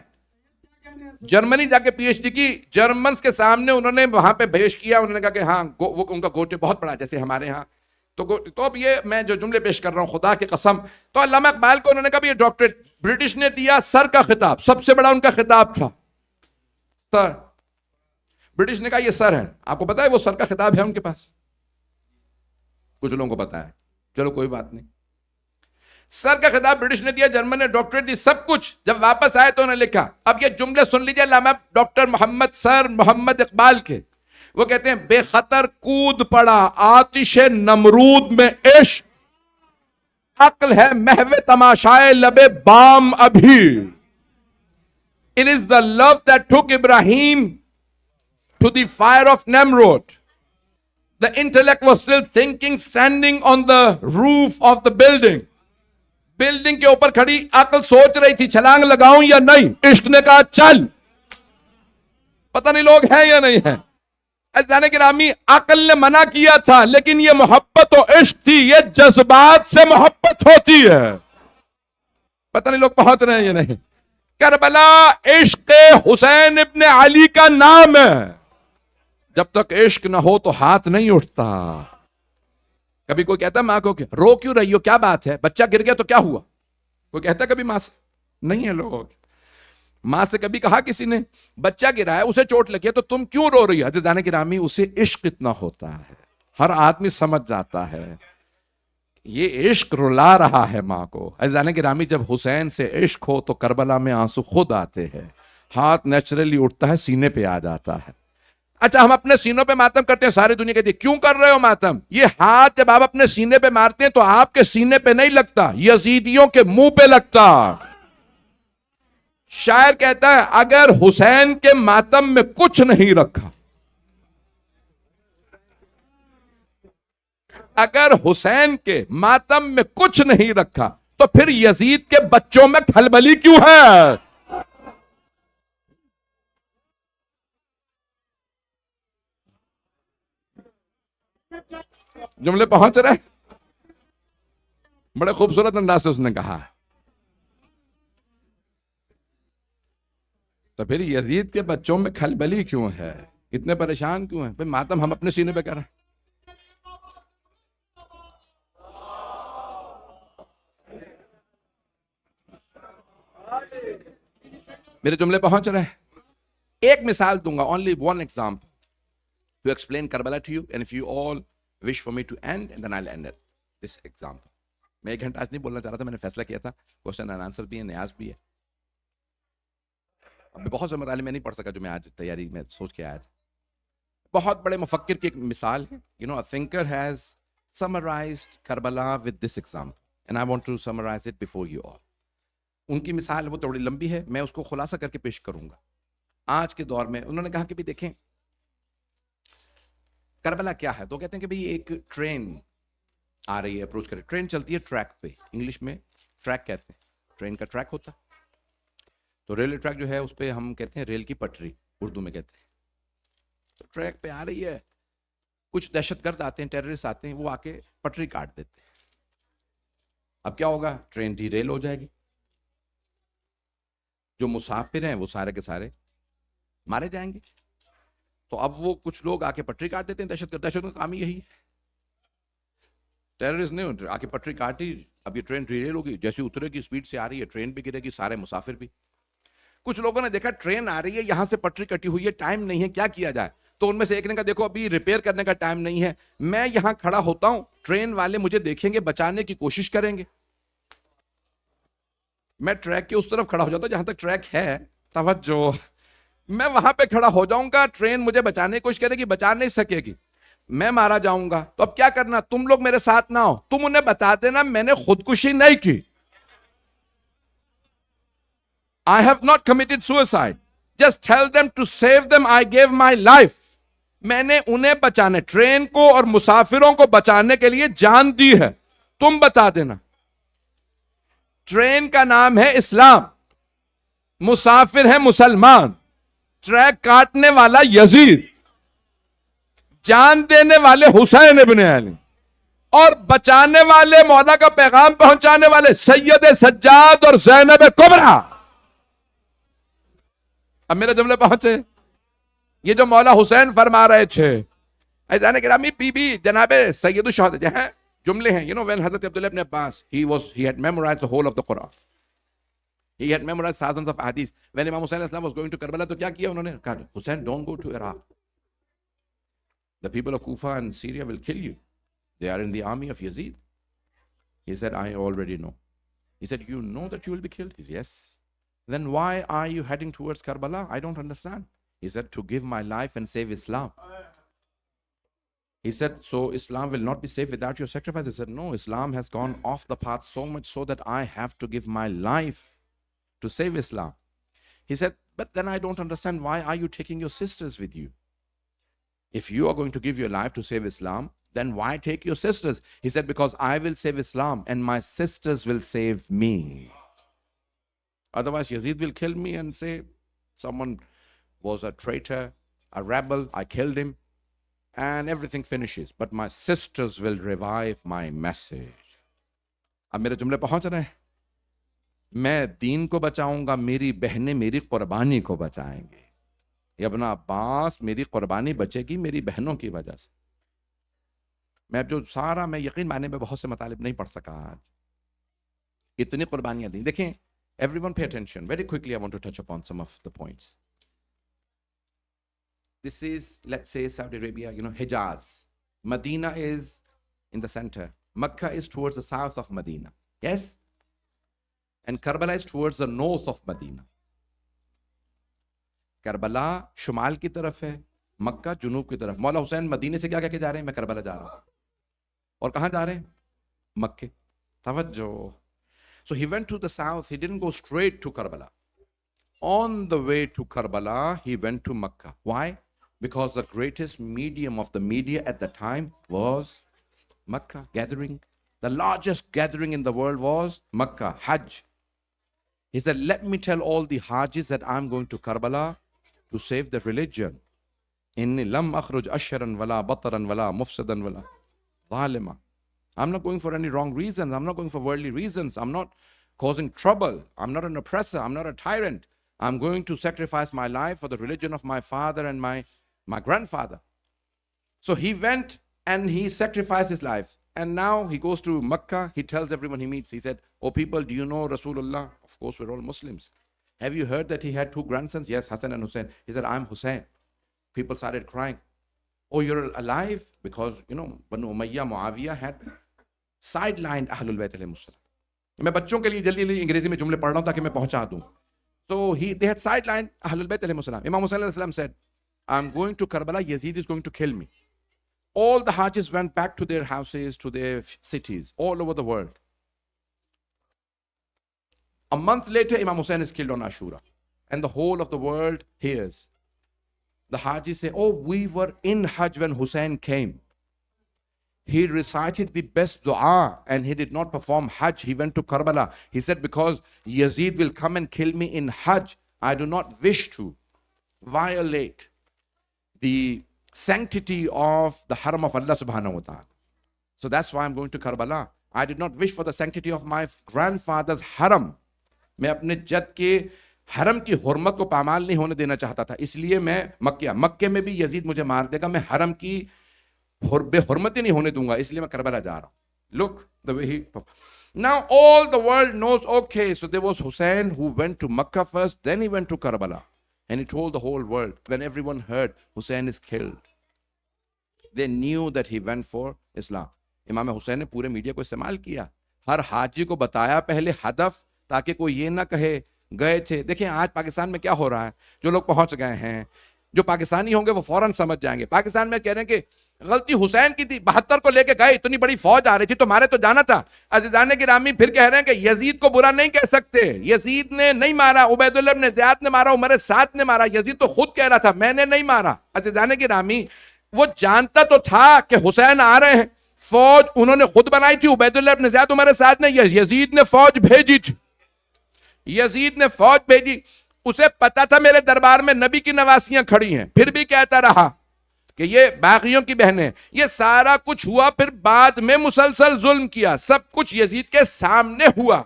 جرمنی جا کے پی ایچ ڈی کی, جرمنز کے سامنے انہوں نے وہاں پہ پیش کیا, انہوں نے کہا کہ ہاں وہ ان کا گوٹے بہت بڑا جیسے ہمارے ہاں. تو اب یہ میں جو جملے پیش کر رہا ہوں خدا کی قسم, تو علامہ اقبال کو انہوں نے کہا یہ ڈاکٹریٹ برٹش نے دیا, سر کا خطاب, سب سے بڑا ان کا خطاب تھا سر. برٹش نے کہا یہ سر ہے. آپ کو پتا ہے وہ سر کا خطاب ہے ان کے پاس؟ کچھ لوگوں کو پتا ہے, چلو کوئی بات نہیں. سر کا خطاب برٹش نے دیا, جرمن نے ڈاکٹریٹ دی, سب کچھ. جب واپس آئے تو انہوں نے لکھا, اب یہ جملے سن لیجئے علامہ ڈاکٹر محمد سر محمد اقبال کے. وہ کہتے ہیں بے خطر کود پڑا آتش نمرود میں عشق, عقل ہے محو تماشائے لبے بام ابھی. It is the love that took Ibrahim to the fire of Namrud. The intellect was still thinking standing on the roof of the building. Building کے اوپر کھڑی عقل سوچ رہی تھی چھلانگ لگاؤں یا نہیں. عشق نے کہا چل. پتہ نہیں لوگ ہیں یا نہیں ہیں. عزیزان گرامی, عقل نے منع کیا تھا, لیکن یہ محبت و عشق تھی, یہ جذبات سے محبت ہوتی ہے. پتہ نہیں لوگ پہنچ رہے ہیں یا نہیں. کربلا عشق حسین ابن علی کا نام ہے. جب تک عشق نہ ہو تو ہاتھ نہیں اٹھتا. کبھی کوئی کہتا ہے ماں کو کہ رو کیوں رہی ہو, کیا بات ہے, بچہ گر گیا تو کیا ہوا؟ کوئی کہتا ہے کبھی ماں سے؟ نہیں ہے لوگ. ماں سے کبھی کہا کسی نے بچہ گرا ہے, اسے چوٹ لگی ہے تو تم کیوں رو رہی ہو؟ عزیزان گرامی, اسے عشق اتنا ہوتا ہے, ہر آدمی سمجھ جاتا ہے یہ عشق رلا رہا ہے ماں کو. عزیزان گرامی, جب حسین سے عشق ہو تو کربلا میں آنسو خود آتے ہیں, ہاتھ نیچرلی اٹھتا ہے, سینے پہ آ جاتا ہے. اچھا, ہم اپنے سینوں پہ ماتم کرتے ہیں, ساری دنیا کہتی ہے کیوں کر رہے ہو ماتم؟ یہ ہاتھ جب آپ اپنے سینے پہ مارتے ہیں تو آپ کے سینے پہ نہیں لگتا, یزیدیوں کے منہ پہ لگتا. شاعر کہتا ہے اگر حسین کے ماتم میں کچھ نہیں رکھا, اگر حسین کے ماتم میں کچھ نہیں رکھا تو پھر یزید کے بچوں میں کھلبلی کیوں ہے؟ جملے پہنچ رہے؟ بڑے خوبصورت انداز سے اس نے کہا. تو پھر یزید کے بچوں میں کھلبلی کیوں ہے, اتنے پریشان کیوں ہیں؟ پھر ماتم ہم اپنے سینے پہ کر رہے ہیں. میرے جملے پہنچ رہے ہیں. ایک مثال دوں گا, only one example to explain Karbala to you, and if you all wish for me to end, and then I'll end it. This example. میں 1 گھنٹہ آج نہیں بولنا چاہ رہا تھا, میں نے فیصلہ کیا تھا کوشچن اینڈ آنسر بھی ہے, نیاز بھی ہے. اب بہت سے مطالعے میں نہیں پڑھ سکا جو میں آج تیاری میں سوچ کے آیا تھا. بہت بڑے مفکر کی ایک مثال ہے. You know, a thinker has summarized Karbala with this example, and I want to summarize it before you all. ان کی مثال وہ تھوڑی لمبی ہے, میں اس کو خلاصہ کر کے پیش کروں گا. آج کے دور میں انہوں نے کہا کہ بھی دیکھیں کربلا کیا ہے, تو کہتے ہیں کہ بھئی ایک ٹرین آ رہی ہے, اپروچ کرے. ٹرین چلتی ہے ٹریک پہ, انگلش میں ٹریک کہتے ہیں, ٹرین کا ٹریک ہوتا ہے. تو ریلوے ٹریک جو ہے اس پہ ہم کہتے ہیں ریل کی پٹری, اردو میں کہتے ہیں. تو ٹریک پہ آ رہی ہے, کچھ دہشت گرد آتے ہیں, ٹیررسٹ آتے ہیں, وہ آ کے پٹری کاٹ دیتے ہیں. اب کیا ہوگا؟ ٹرین ڈی ریل ہو جائے گی. جو مسافر ہیں وہ سارے کے سارے مارے جائیں گے. تو اب وہ کچھ لوگ آ کے پٹری کاٹ دیتے ہیں, دہشت گرد کا کام ہی یہی ہے. ٹیررسٹ نے آ کے پٹری کاٹی, اب یہ ٹرین ڈی ریل ہوگی, جیسے اترے گی اسپیڈ سے آ رہی ہے, ٹرین بھی گرے گی, سارے مسافر بھی. کچھ لوگوں نے دیکھا ٹرین آ رہی ہے, یہاں سے پٹری کٹی ہوئی ہے, ٹائم نہیں ہے, کیا کیا جائے؟ تو ان میں سے ایک نے کہا دیکھو ابھی ریپیئر کرنے کا ٹائم نہیں ہے, میں یہاں کھڑا ہوتا ہوں, ٹرین والے مجھے دیکھیں گے, بچانے کی کوشش کریں گے. میں ٹریک کے اس طرف کھڑا ہو جاتا ہوں جہاں تک ٹریک ہے, توجہ, میں وہاں پہ کھڑا ہو جاؤں گا, ٹرین مجھے بچانے کی کوشش کرے گی, بچا نہیں سکے گی, میں مارا جاؤں گا. تو اب کیا کرنا, تم لوگ میرے ساتھ نہ ہو, تم انہیں بتا دینا میں نے خودکشی نہیں کی. I have not committed suicide. Just tell them to save them. I gave my life. میں نے انہیں بچانے, ٹرین کو اور مسافروں کو بچانے کے لیے جان دی ہے, تم بتا دینا. ٹرین کا نام ہے اسلام, مسافر ہے مسلمان, ٹریک کاٹنے والا یزید, جان دینے والے حسین ابن علی. اور بچانے والے مولا کا پیغام پہنچانے والے سید سجاد اور زینب کبریٰ. اب میرے جملے پہنچے. یہ جو مولا حسین فرما رہے تھے عزیزان گرامی بی بی جناب سید الشہداء جو ہیں جملے ہیں. when حضرت عبداللہ ابن عباس he had memorized the whole of the Quran. He had memorized thousands of hadiths. When Imam Hussein Islam was going to Karbala تو کیا کیا انہوں نے کہا حسین don't go to Iraq. The people of Kufa and Syria will kill you. They are in the army of Yazid. He said, I already know. He said, you know that you will be killed? He said, yes. Then why are you heading towards Karbala? I don't understand. He said, to give my life and save Islam. He said, so Islam will not be safe without your sacrifice? He said, no, Islam has gone off the path so much so that I have to give my life to save Islam. He said, but then I don't understand, why are you taking your sisters with you? If you are going to give your life to save Islam, then why take your sisters? He said, because I will save Islam and my sisters will save me. Otherwise, Yazid will kill me and say, someone was a traitor, a rebel, I killed him, and everything finishes. But my sisters will revive my message. اب میرے جملے پہنچ رہے ہیں. میں دین کو بچاؤں گا, میری بہنیں میری قربانی کو بچائیں گے. ابن عباس میری قربانی بچے گی میری بہنوں کی وجہ سے. میں جو سارا میں یقین معنی میں بہت سے مطالب نہیں پڑھ سکا آج. اتنی قربانیاں دیں. دیکھیں everyone pay attention. Very quickly I want to touch upon some of the points. This is, let's say, Saudi Arabia, Hijaz. Medina is in the center. Makkah is towards the south of Medina. Yes? And Karbala is towards the north of Medina. Karbala شمال کی طرف ہے, مکہ جنوب کی طرف. مولا حسین مدینے سے کیا کہہ کے جا رہے ہیں, میں کربلا جا رہا ہوں. اور کہاں جا رہے ہیں, مکے. توجہ. So he went to the south, he didn't go straight to Karbala. On the way to Karbala, he went to Makkah. Why? Because the greatest medium of the media at the time was Makkah gathering. The largest gathering in the world was Makkah, Hajj. He said, let me tell all the Hajjis that I'm going to Karbala to save the religion. Inni lam akhruj ashran wala bataran wala mufsadan wala zalima. I'm not going for any wrong reasons. I'm not going for worldly reasons. I'm not causing trouble. I'm not an oppressor. I'm not a tyrant. I'm going to sacrifice my life for the religion of my father and my grandfather. So he went and he sacrificed his life. And now he goes to Makkah. He tells everyone he meets. He said, oh people, do you know Rasulullah? Of course, we're all Muslims. Have you heard that he had two grandsons? Yes, Hassan and Hussein. He said, I'm Hussein. People started crying. Oh, you're alive? Because, Banu Umayyah, Muawiyah had sidelined Ahlul Bayt alayhi salam. میں بچوں کے لیے جلدی جلدی انگریزی میں جملے پڑھ رہا ہوں تاکہ میں پہنچا دوں. So they had sidelined Ahlul Bayt alayhi salam. Imam Hussain alayhi salam said, I'm going to Karbala, Yazid is going to kill me. All the Hajjis went back to their houses, to their cities, all over the world. A month later, Imam Hussain is killed on Ashura. And the whole of the world hears. The Hajjis say, oh, we were in Hajj when Hussain came. He recited the best dua and he did not perform Hajj. He went to Karbala. He said, because Yazid will come and kill me in Hajj, I do not wish to violate the sanctity of the haram of Allah subhanahu wa ta'ala. So that's why I'm going to Karbala. I did not wish for the sanctity of my grandfather's haram. میں اپنے جد کے حرم کی حرمت کو پامال نہیں ہونے دینا چاہتا تھا, اس لیے میں مکے میں بھی یزید مجھے مار دے گا, میں حرم کی بے حرمتی نہیں ہونے دوں گا, اس لیے میں کربلا جا رہا ہوں. Look the way he... Now all the world knows, okay, so there was Hussein who went to Makkah first, then he went to Karbala. And he told the whole world. When everyone heard Hussein is killed, they knew that he went for Islam. امام حسین نے پورے media کو استعمال کیا, ہر حاجی کو بتایا پہلے ہدف, تاکہ کوئی یہ نہ کہے گئے تھے. دیکھیں آج پاکستان میں کیا ہو رہا ہے, جو لوگ پہنچ گئے ہیں, جو پاکستانی ہوں گے وہ فوراً سمجھ جائیں گے. پاکستان میں کہہ رہے ہیں کہ غلطی حسین کی تھی, 72 کو لے کے گئے, اتنی بڑی فوج آ رہی تھی, تمہارے تو جانا تھا. عزیزان گرامی پھر کہہ رہے ہیں کہ یزید کو برا نہیں کہہ سکتے, یزید نے نہیں مارا, عبید اللہ بن زیاد نے مارا, عمر سعد نے مارا, یزید تو خود کہہ رہا تھا میں نے نہیں مارا. عزیزان گرامی وہ جانتا تو تھا کہ حسین آ رہے ہیں, فوج انہوں نے خود بنائی تھی, عبید اللہ بن زیاد عمر سعد نے, یزید نے فوج بھیجی تھی, یزید نے فوج بھیجی. اسے پتا تھا میرے دربار میں نبی کی نواسیاں کھڑی ہیں, پھر بھی کہتا رہا کہ یہ باغیوں کی بہنیں. یہ سارا کچھ ہوا پھر بعد میں مسلسل ظلم کیا, سب کچھ یزید کے سامنے ہوا.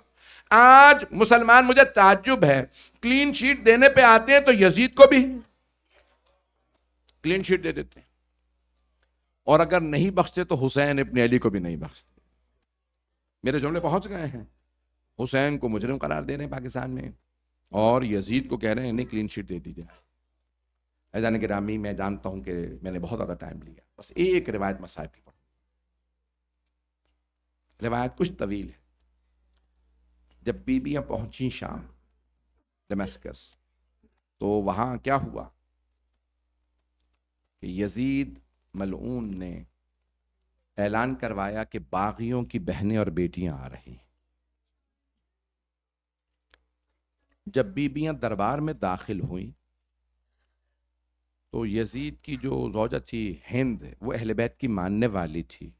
آج مسلمان مجھے تعجب ہے, کلین شیٹ دینے پہ آتے ہیں تو یزید کو بھی کلین شیٹ دے دیتے ہیں, اور اگر نہیں بخشتے تو حسین ابن علی کو بھی نہیں بخشتے. میرے جملے پہنچ گئے ہیں. حسین کو مجرم قرار دے رہے ہیں پاکستان میں, اور یزید کو کہہ رہے ہیں نہیں کلین شیٹ دے دیجیے. ایزان گرامی, میں جانتا ہوں کہ میں نے بہت زیادہ ٹائم لیا, بس ایک روایت مصائب کی پڑھوں. روایت کچھ طویل ہے. جب بیویاں پہنچی شام دمشقس, تو وہاں کیا ہوا کہ یزید ملعون نے اعلان کروایا کہ باغیوں کی بہنیں اور بیٹیاں آ رہی ہیں. جب بیویاں دربار میں داخل ہوئیں تو یزید کی جو زوجہ تھی ہند, وہ اہل بیت کی ماننے والی تھی.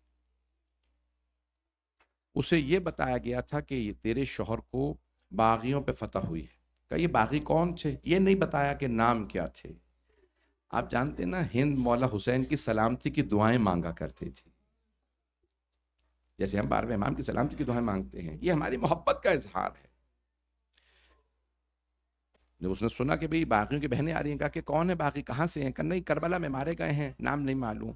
اسے یہ بتایا گیا تھا کہ یہ تیرے شوہر کو باغیوں پہ فتح ہوئی ہے. کہ یہ باغی کون تھے, یہ نہیں بتایا کہ نام کیا تھے. آپ جانتے نا, ہند مولا حسین کی سلامتی کی دعائیں مانگا کرتے تھے, جیسے ہم بارہویں امام کی سلامتی کی دعائیں مانگتے ہیں. یہ ہماری محبت کا اظہار ہے. جب اس نے سنا کہ بھئی باغیوں کی بہنیں آ رہی ہیں, کہا کہ کون ہے باغی, کہاں سے ہیں؟ کہ نہیں کربلا میں مارے گئے ہیں, نام نہیں معلوم.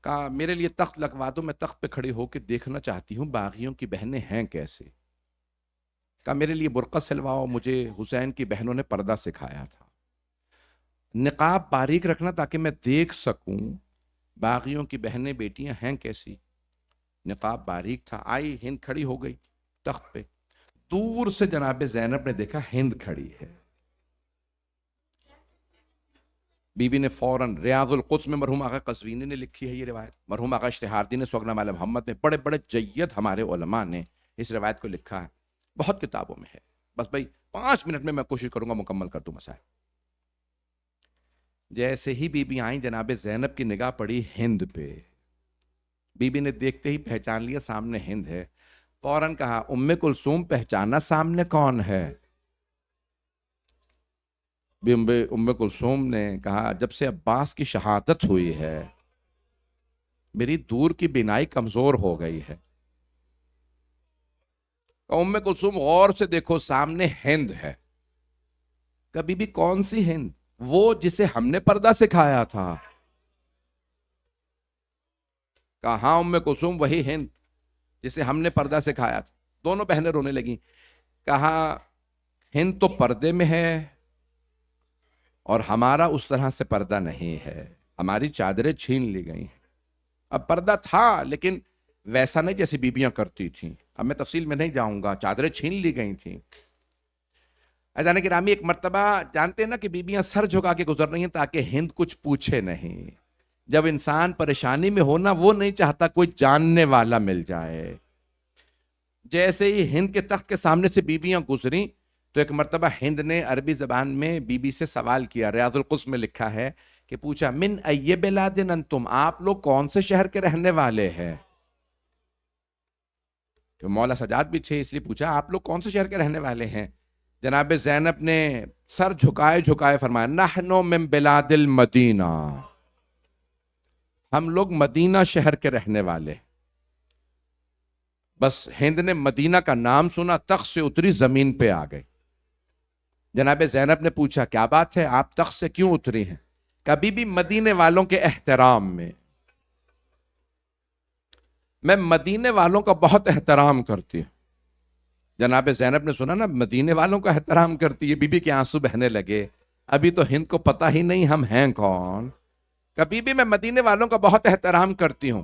کہا میرے لیے تخت لگوا دو, میں تخت پہ کھڑی ہو کے دیکھنا چاہتی ہوں باغیوں کی بہنیں ہیں کیسے. کہا میرے لیے برقع سلواؤ, مجھے حسین کی بہنوں نے پردہ سکھایا تھا. نقاب باریک رکھنا تاکہ میں دیکھ سکوں باغیوں کی بہنیں بیٹیاں ہیں کیسی. نقاب باریک تھا. آئی ہند کھڑی ہو گئی تخت پہ. دور سے جناب زینب نے دیکھا ہند کھڑی ہے. بی بی نے فوراً, ریاض القدس میں مرحوم آقا قزوینی نے لکھی ہے یہ روایت, مرحوم آقا اشتہاردین نے سوگنامہ آل محمد میں, بڑے بڑے جید ہمارے علماء نے اس روایت کو لکھا ہے, بہت کتابوں میں ہے. بس بھائی 5 منٹ میں کوشش کروں گا مکمل کر دوں مسائل. جیسے ہی بی بی آئیں, جناب زینب کی نگاہ پڑی ہند پہ. بی بی نے دیکھتے ہی پہچان لیا سامنے ہند ہے. فوراً کہا ام کلثوم پہچانا سامنے کون ہے؟ ام کلثوم نے کہا جب سے عباس کی شہادت ہوئی ہے میری دور کی بینائی کمزور ہو گئی ہے. ام کلثوم غور سے دیکھو سامنے ہند ہے. کبھی بھی کون سی ہند؟ وہ جسے ہم نے پردہ سکھایا تھا. کہا ہاں ام کلثوم وہی ہند جسے ہم نے پردہ سکھایا تھا. دونوں بہنیں رونے لگیں. کہا ہند تو پردے میں ہے اور ہمارا اس طرح سے پردہ نہیں ہے, ہماری چادریں چھین لی گئی ہیں. اب پردہ تھا لیکن ویسا نہیں جیسے بیبیاں کرتی تھیں. اب میں تفصیل میں نہیں جاؤں گا, چادریں چھین لی گئی تھیں. ایزان گرامی, ایک مرتبہ جانتے ہیں نا کہ بیبیاں سر جھکا کے گزر رہی ہیں تاکہ ہند کچھ پوچھے نہیں. جب انسان پریشانی میں ہونا, وہ نہیں چاہتا کوئی جاننے والا مل جائے. جیسے ہی ہند کے تخت کے سامنے سے بیبیاں گزریں تو ایک مرتبہ ہند نے عربی زبان میں بی بی سے سوال کیا. ریاض القدس میں لکھا ہے کہ پوچھا من ای بلاد انتم, آپ لوگ کون سے شہر کے رہنے والے ہیں؟ کہ مولا سجاد بھی تھے اس لیے پوچھا آپ لوگ کون سے شہر کے رہنے والے ہیں؟ جناب زینب نے سر جھکائے جھکائے فرمایا نحن من بلاد المدینہ, ہم لوگ مدینہ شہر کے رہنے والے. بس ہند نے مدینہ کا نام سنا, تخت سے اتری, زمین پہ آ گئی. جناب زینب نے پوچھا کیا بات ہے, آپ تخت سے کیوں اتری ہیں؟ کبھی بھی مدینے والوں کے احترام میں مدینے والوں کا بہت احترام کرتی ہوں. جناب زینب نے سنا نا مدینے والوں کا احترام کرتی ہے, بی بی کے آنسو بہنے لگے. ابھی تو ہند کو پتہ ہی نہیں ہم ہیں کون. کبھی بھی میں مدینے والوں کا بہت احترام کرتی ہوں.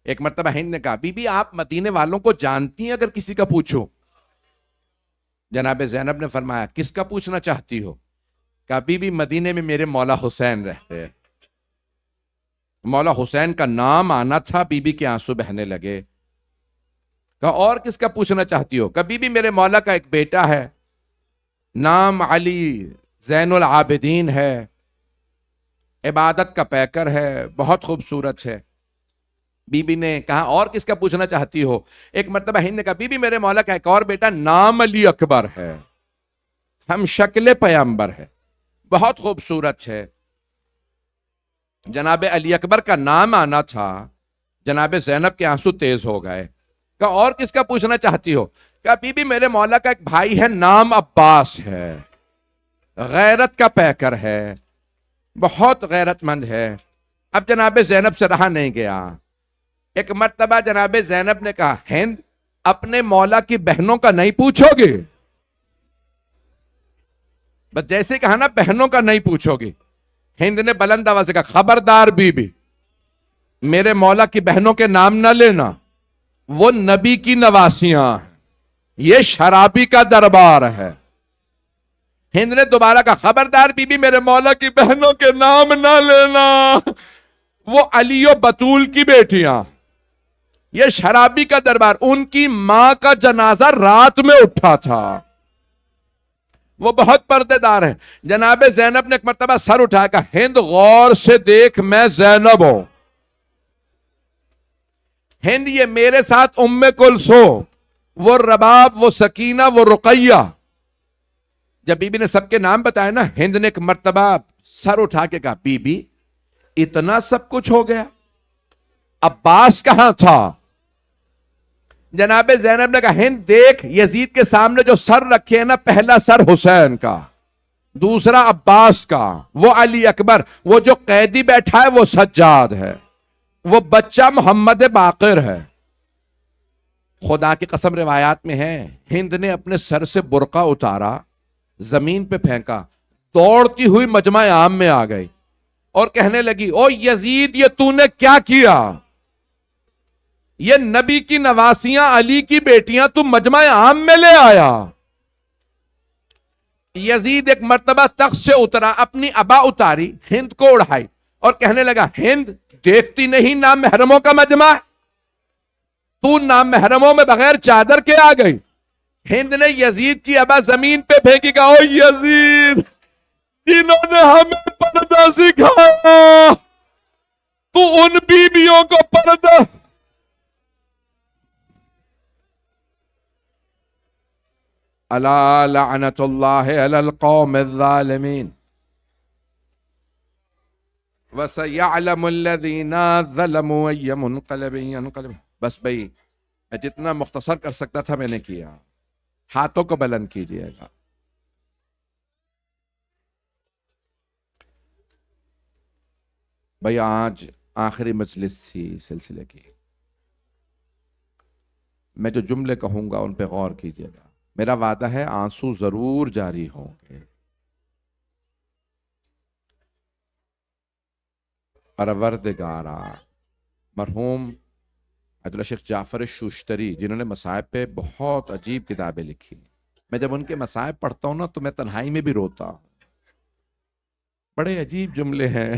ایک مرتبہ ہند نے کہا بی بی آپ مدینے والوں کو جانتی ہیں اگر کسی کا پوچھو؟ جناب زینب نے فرمایا کس کا پوچھنا چاہتی ہو؟ کہا بی بی مدینے میں میرے مولا حسین رہتے ہیں. مولا حسین کا نام آنا تھا, بی بی کے آنسو بہنے لگے. کہا اور کس کا پوچھنا چاہتی ہو؟ کبھی بھی میرے مولا کا ایک بیٹا ہے, نام علی زین العابدین ہے, عبادت کا پیکر ہے, بہت خوبصورت ہے. بی بی نے کہا اور کس کا پوچھنا چاہتی ہو؟ ایک مرتبہ ہند نے کہا بی بی میرے مولا کا ایک اور بیٹا نام علی اکبر ہے, ہم شکل پیغمبر ہے, بہت خوبصورت ہے. جناب علی اکبر کا نام آنا تھا، جناب زینب کے آنسو تیز ہو گئے. کہا اور کس کا پوچھنا چاہتی ہو؟ کہا بی بی میرے مولا کا ایک بھائی ہے، نام عباس ہے، غیرت کا پیکر ہے، بہت غیرت مند ہے. اب جناب زینب سے رہا نہیں گیا. ایک مرتبہ جناب زینب نے کہا ہند اپنے مولا کی بہنوں کا نہیں پوچھو گے؟ بس جیسے کہا نا بہنوں کا نہیں پوچھو گے. ہند نے بلند آواز سے کہا خبردار بی بی، میرے مولا کی بہنوں کے نام نہ لینا، وہ نبی کی نواسیاں ہیں، یہ شرابی کا دربار ہے. ہند نے دوبارہ کہا خبردار بی بی، میرے مولا کی بہنوں کے نام نہ لینا، وہ علی و بطول کی بیٹیاں، یہ شرابی کا دربار. ان کی ماں کا جنازہ رات میں اٹھا تھا، وہ بہت پردے دار ہیں. جناب زینب نے ایک مرتبہ سر اٹھایا، کہا ہند غور سے دیکھ، میں زینب ہوں. ہند یہ میرے ساتھ ام کلثوم، وہ رباب، وہ سکینہ، وہ رقیہ. جب بی بی نے سب کے نام بتایا نا، ہند نے ایک مرتبہ سر اٹھا کے کہا بی بی اتنا سب کچھ ہو گیا، عباس کہاں تھا؟ جناب زینب نے کہا ہند دیکھ، یزید کے سامنے جو سر رکھے ہیں نا، پہلا سر حسین کا، دوسرا عباس کا، وہ علی اکبر، وہ جو قیدی بیٹھا ہے وہ سجاد ہے، وہ بچہ محمد باقر ہے. خدا کی قسم روایات میں ہے ہند نے اپنے سر سے برقع اتارا، زمین پہ پھینکا، دوڑتی ہوئی مجمع عام میں آ گئی اور کہنے لگی او یزید یہ تو نے کیا کیا؟ یہ نبی کی نواسیاں، علی کی بیٹیاں تو مجمع عام میں لے آیا. یزید ایک مرتبہ تخت سے اترا، اپنی ابا اتاری، ہند کو اڑائی اور کہنے لگا ہند دیکھتی نہیں نام محرموں کا مجمع، تو نام محرموں میں بغیر چادر کے آ گئی. ہند نے یزید کی ابا زمین پہ پھینکی، کہا او یزید جنہوں نے ہمیں پردہ سکھایا تو ان بیویوں کو پردہ. الا لعنت اللہ علی القوم الظالمین وَسَيَعْلَمُ الَّذِينَ ظَلَمُوا أَيَّ مُنْقَلَبٍ يَنْقَلِبُونَ. بس بھئی میں جتنا مختصر کر سکتا تھا میں نے کیا. ہاتھوں کو بلند کیجئے گا. بھئی آج آخری مجلس تھی سلسلے کی، میں جو جملے کہوں گا ان پہ غور کیجئے گا. میرا وعدہ ہے آنسو ضرور جاری ہوں گے. پروردگارا، مرحوم عبد اللہ شیخ جعفر شوشتری جنہوں نے مصائب پہ بہت عجیب کتابیں لکھی، میں جب ان کے مصائب پڑھتا ہوں نا تو میں تنہائی میں بھی روتا ہوں. بڑے عجیب جملے ہیں.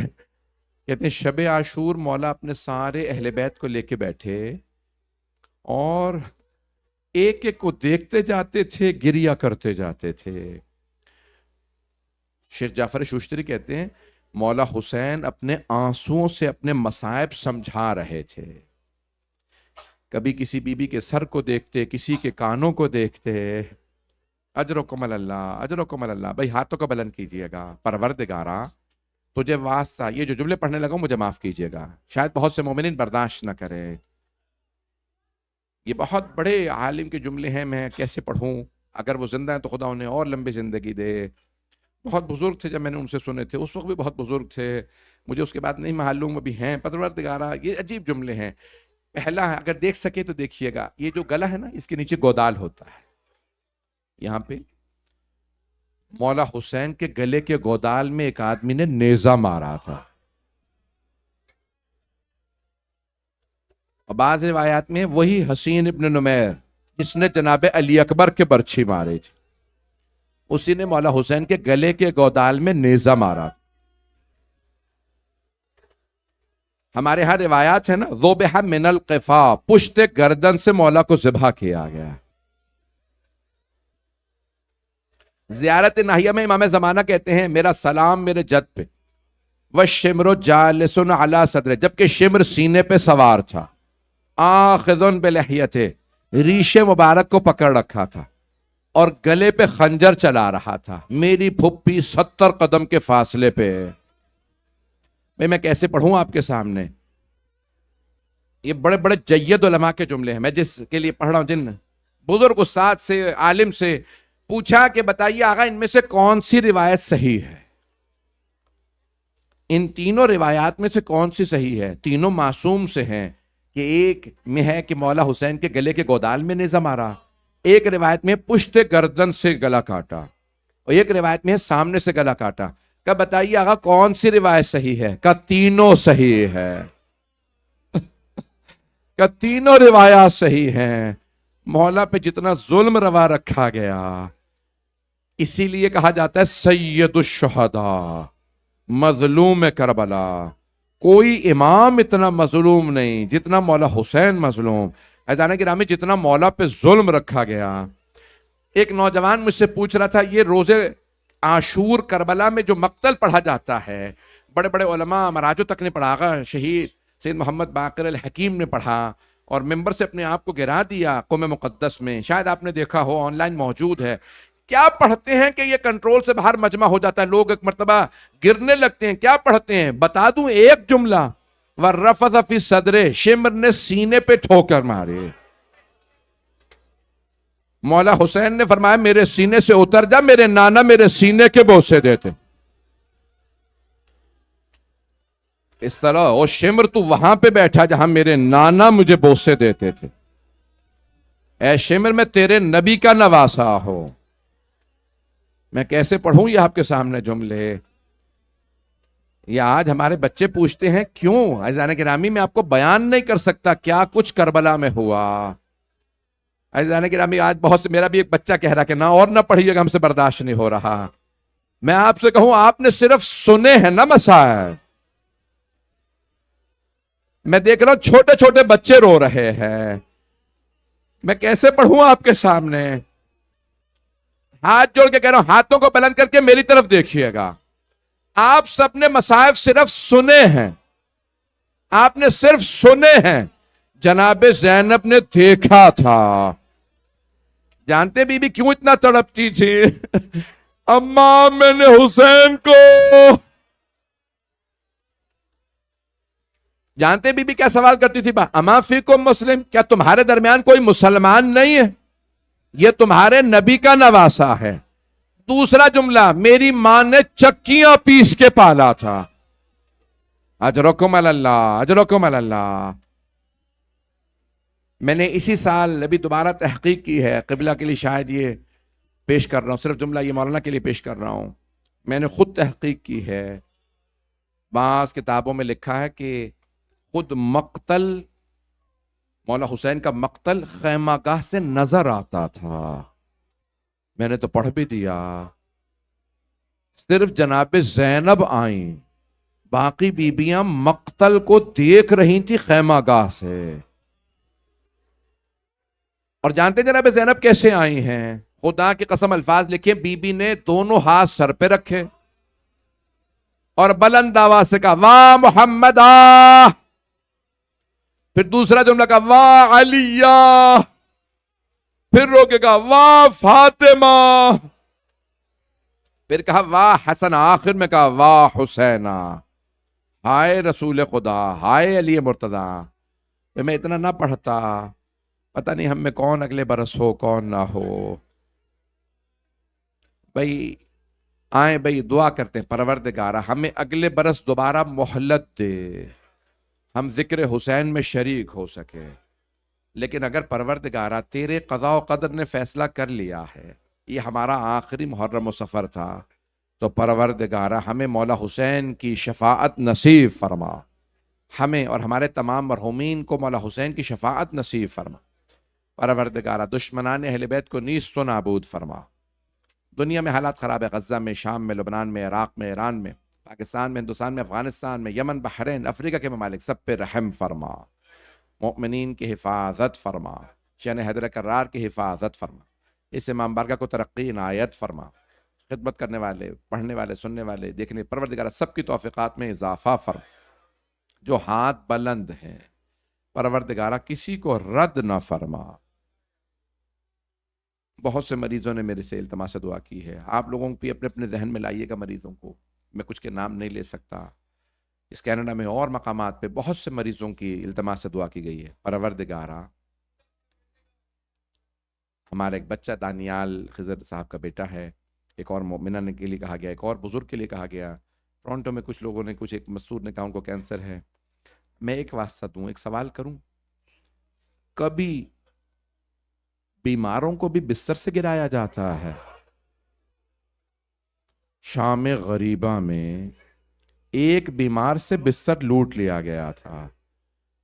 کہتے ہیں شب عاشور مولا اپنے سارے اہل بیت کو لے کے بیٹھے اور ایک ایک کو دیکھتے جاتے تھے، گریہ کرتے جاتے تھے. شیخ جعفر شوشتری کہتے ہیں مولا حسین اپنے آنسوؤں سے اپنے مصائب سمجھا رہے تھے. کبھی کسی بی بی کے سر کو دیکھتے، کسی کے کانوں کو دیکھتے. اجرکم اللہ، اجرکم اللہ. بھائی ہاتھوں کو بلند کیجئے گا. پروردگارا تجھے واسطہ، یہ جو جملے پڑھنے لگا مجھے معاف کیجئے گا، شاید بہت سے مومنین برداشت نہ کرے. یہ بہت بڑے عالم کے جملے ہیں، میں کیسے پڑھوں؟ اگر وہ زندہ ہیں تو خدا انہیں اور لمبی زندگی دے. بہت بزرگ تھے جب میں نے ان سے سنے تھے، اس وقت بھی بہت بزرگ تھے، مجھے اس کے بعد نہیں معلوم ابھی ہیں. پروردگارا یہ عجیب جملے ہیں. پہلا ہے، اگر دیکھ سکے تو دیکھیے گا، یہ جو گلا ہے نا اس کے نیچے گودال ہوتا ہے. یہاں پہ مولا حسین کے گلے کے گودال میں ایک آدمی نے نیزہ مارا تھا. اور بعض روایات میں وہی حسین ابن نمیر جس نے جناب علی اکبر کے برچھی مارے تھے، اسی نے مولا حسین کے گلے کے گودال میں نیزہ مارا. ہمارے ہاں روایات ہے نا، ذبح من القفا، پشت گردن سے مولا کو ذبح کیا گیا. زیارت ناہیہ میں امام زمانہ کہتے ہیں میرا سلام میرے جد پہ، وَالشِّمْرُ جَالِسٌ عَلَى صَدْرِهِ، جبکہ شمر سینے پہ سوار تھا، آخذٌ بِلِحْيَتِهِ، ریش مبارک کو پکڑ رکھا تھا اور گلے پہ خنجر چلا رہا تھا. میری پھپھی 70 قدم کے فاصلے پہ. بھئی میں کیسے پڑھوں آپ کے سامنے؟ یہ بڑے بڑے جید علماء کے جملے ہیں. میں جس کے لیے پڑھ رہا ہوں، جن بزرگ استاد سے، عالم سے پوچھا کہ بتائیے آقا ان میں سے کون سی روایت صحیح ہے؟ ان تینوں روایات میں سے کون سی صحیح ہے؟ تینوں معصوم سے ہیں. کہ ایک میں ہے کہ مولا حسین کے گلے کے گودال میں نیزہ مارا، ایک روایت میں پشت گردن سے گلا کاٹا، اور ایک روایت میں سامنے سے گلا کاٹا. کہ بتائیے آقا کون سی روایت صحیح ہے؟ کہ تینوں صحیح ہے. کہ تینوں روایات صحیح ہیں. مولا پہ جتنا ظلم روا رکھا گیا، اسی لیے کہا جاتا ہے سید الشہداء، مظلوم کربلا. کوئی امام اتنا مظلوم نہیں جتنا مولا حسین مظلوم. عزیزان گرامی، جتنا مولا پہ ظلم رکھا گیا. ایک نوجوان مجھ سے پوچھ رہا تھا، یہ روزے عاشور کربلا میں جو مقتل پڑھا جاتا ہے، بڑے بڑے علماء مراجو تک نے پڑھا گا، شہید سید محمد باقر الحکیم نے پڑھا اور ممبر سے اپنے آپ کو گرا دیا قوم مقدس میں. شاید آپ نے دیکھا ہو، آن لائن موجود ہے. کیا پڑھتے ہیں کہ یہ کنٹرول سے باہر مجمع ہو جاتا ہے، لوگ ایک مرتبہ گرنے لگتے ہیں. کیا پڑھتے ہیں؟ بتا دوں ایک جملہ، وَرَّفَثَ فِي صَدْرِهِ، شمر نے سینے پہ ٹھوکر مارے. مولا حسین نے فرمایا میرے سینے سے اتر جا، میرے نانا میرے سینے کے بوسے دیتے. اس طرح او شمر تو وہاں پہ بیٹھا جہاں میرے نانا مجھے بوسے دیتے تھے. اے شمر میں تیرے نبی کا نواسا ہو. میں کیسے پڑھوں یہ آپ کے سامنے جملے؟ یہ آج ہمارے بچے پوچھتے ہیں کیوں؟ عزیزان گرامی، میں آپ کو بیان نہیں کر سکتا کیا کچھ کربلا میں ہوا. عزیزان گرامی، آج بہت سے، میرا بھی ایک بچہ کہہ رہا کہ نہ اور نہ پڑھیے گا، ہم سے برداشت نہیں ہو رہا. میں آپ سے کہوں آپ نے صرف سنے ہیں نا مسائل. میں دیکھ رہا ہوں چھوٹے چھوٹے بچے رو رہے ہیں. میں کیسے پڑھوں آپ کے سامنے؟ ہاتھ جوڑ کے کہہ رہا ہوں، ہاتھوں کو بلند کر کے میری طرف دیکھیے گا. آپ سب نے مصائب صرف سنے ہیں، آپ نے صرف سنے ہیں. جناب زینب نے دیکھا تھا. جانتے بی بی کیوں اتنا تڑپتی تھی؟ اماں میں نے حسین کو، جانتے بی بی کیا سوال کرتی تھی؟ اما فیکم مسلم، کیا تمہارے درمیان کوئی مسلمان نہیں ہے؟ یہ تمہارے نبی کا نواسا ہے. دوسرا جملہ، میری ماں نے چکیاں پیس کے پالا تھا. اجرکم اللہ، اجرکم اللہ. میں نے اسی سال ابھی دوبارہ تحقیق کی ہے، قبلہ کے لیے شاید یہ پیش کر رہا ہوں، صرف جملہ یہ مولانا کے لیے پیش کر رہا ہوں. میں نے خود تحقیق کی ہے. بعض کتابوں میں لکھا ہے کہ خود مقتل، مولا حسین کا مقتل خیمہ گاہ سے نظر آتا تھا. میں نے تو پڑھ بھی دیا. صرف جناب زینب آئیں، باقی بیبیاں مقتل کو دیکھ رہی تھی خیمہ گاہ سے. اور جانتے جناب زینب کیسے آئی ہیں؟ خدا کی قسم الفاظ لکھے، بی بی نے دونوں ہاتھ سر پہ رکھے اور بلند آواز سے کہا واہ محمد آ. پھر دوسرا جملہ کہا واہ علی، پھر رو کے کہا واہ فاطمہ، پھر کہا واہ حسن، آخر میں کہا واہ حسینہ. ہائے رسول خدا، ہائے علی مرتضی. میں اتنا نہ پڑھتا، پتہ نہیں ہم میں کون اگلے برس ہو کون نہ ہو. بھئی آئیں، بھئی دعا کرتے ہیں پروردگارہ ہمیں اگلے برس دوبارہ مہلت دے، ہم ذکر حسین میں شریک ہو سکے. لیکن اگر پروردگارہ تیرے قضاء و قدر نے فیصلہ کر لیا ہے یہ ہمارا آخری محرم و سفر تھا، تو پروردگارہ ہمیں مولا حسین کی شفاعت نصیب فرما. ہمیں اور ہمارے تمام مرحومین کو مولا حسین کی شفاعت نصیب فرما. پروردگارہ دشمنان اہل بیت کو نیست و نابود فرما. دنیا میں حالات خراب ہے، غزہ میں، شام میں، لبنان میں، عراق میں، ایران میں، پاکستان میں، ہندوستان میں، افغانستان میں، یمن، بحرین، افریقہ کے ممالک، سب پہ رحم فرما. مؤمنین کی حفاظت فرما. شان حیدر کرار کی حفاظت فرما. اس امام بارگاہ کو ترقی عنایت فرما. خدمت کرنے والے، پڑھنے والے، سننے والے، دیکھنے، پروردگارہ سب کی توفیقات میں اضافہ فرما. جو ہاتھ بلند ہیں پروردگارہ کسی کو رد نہ فرما. بہت سے مریضوں نے میرے سے التماس دعا کی ہے. آپ لوگوں بھی اپنے اپنے ذہن میں لائیے گا مریضوں کو. میں کچھ کے نام نہیں لے سکتا. اس کینیڈا میں اور مقامات پہ بہت سے مریضوں کی التماس سے دعا کی گئی ہے، پروردگارا ہمارا ایک بچہ دانیال خضر صاحب کا بیٹا ہے، ایک اور مومنہ کے لیے کہا گیا، ایک اور بزرگ کے لیے کہا گیا، ٹورنٹو میں کچھ لوگوں نے ایک مستور نے کہا ان کو کینسر ہے۔ میں ایک واسطہ دوں، ایک سوال کروں، کبھی بیماروں کو بھی بستر سے گرایا جاتا ہے؟ شام غریبہ میں ایک بیمار سے بستر لوٹ لیا گیا تھا۔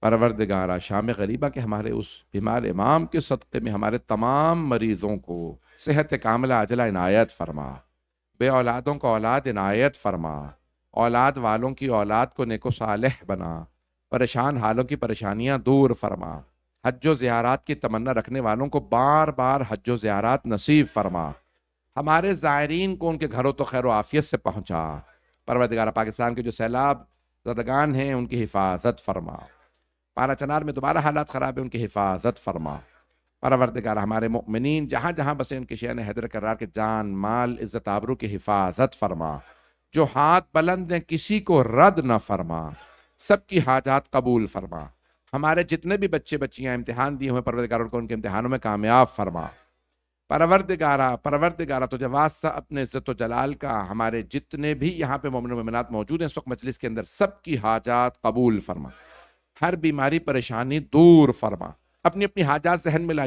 پروردگارہ شام غریبہ کے ہمارے اس بیمار امام کے صدقے میں ہمارے تمام مریضوں کو صحت کاملہ عاجلہ عنایت فرما، بے اولادوں کو اولاد عنایت فرما، اولاد والوں کی اولاد کو نیک و صالح بنا، پریشان حالوں کی پریشانیاں دور فرما، حج و زیارات کی تمنا رکھنے والوں کو بار بار حج و زیارات نصیب فرما، ہمارے زائرین کو ان کے گھروں تو خیر و عافیت سے پہنچا۔ پروردگارہ پاکستان کے جو سیلاب زدگان ہیں ان کی حفاظت فرما، پارا چنار میں دوبارہ حالات خراب ہیں ان کی حفاظت فرما۔ پروردگارہ ہمارے مؤمنین جہاں جہاں بسے ان کے شہن حیدر کرار کے جان مال عزت آبرو کی حفاظت فرما، جو ہاتھ بلند ہیں کسی کو رد نہ فرما، سب کی حاجات قبول فرما۔ ہمارے جتنے بھی بچے بچیاں امتحان دیے ہوئے پروردگارہ ان کو ان کے امتحانوں میں کامیاب فرما۔ پروردگارہ تجھے واسطہ اپنے عزت و جلال کا ہمارے جتنے بھی یہاں پہ مومن و مومنات موجود ہیں اس وقت مجلس کے اندر سب کی حاجات قبول فرما، ہر بیماری پریشانی دور فرما، اپنی اپنی حاجات ذہن میں لا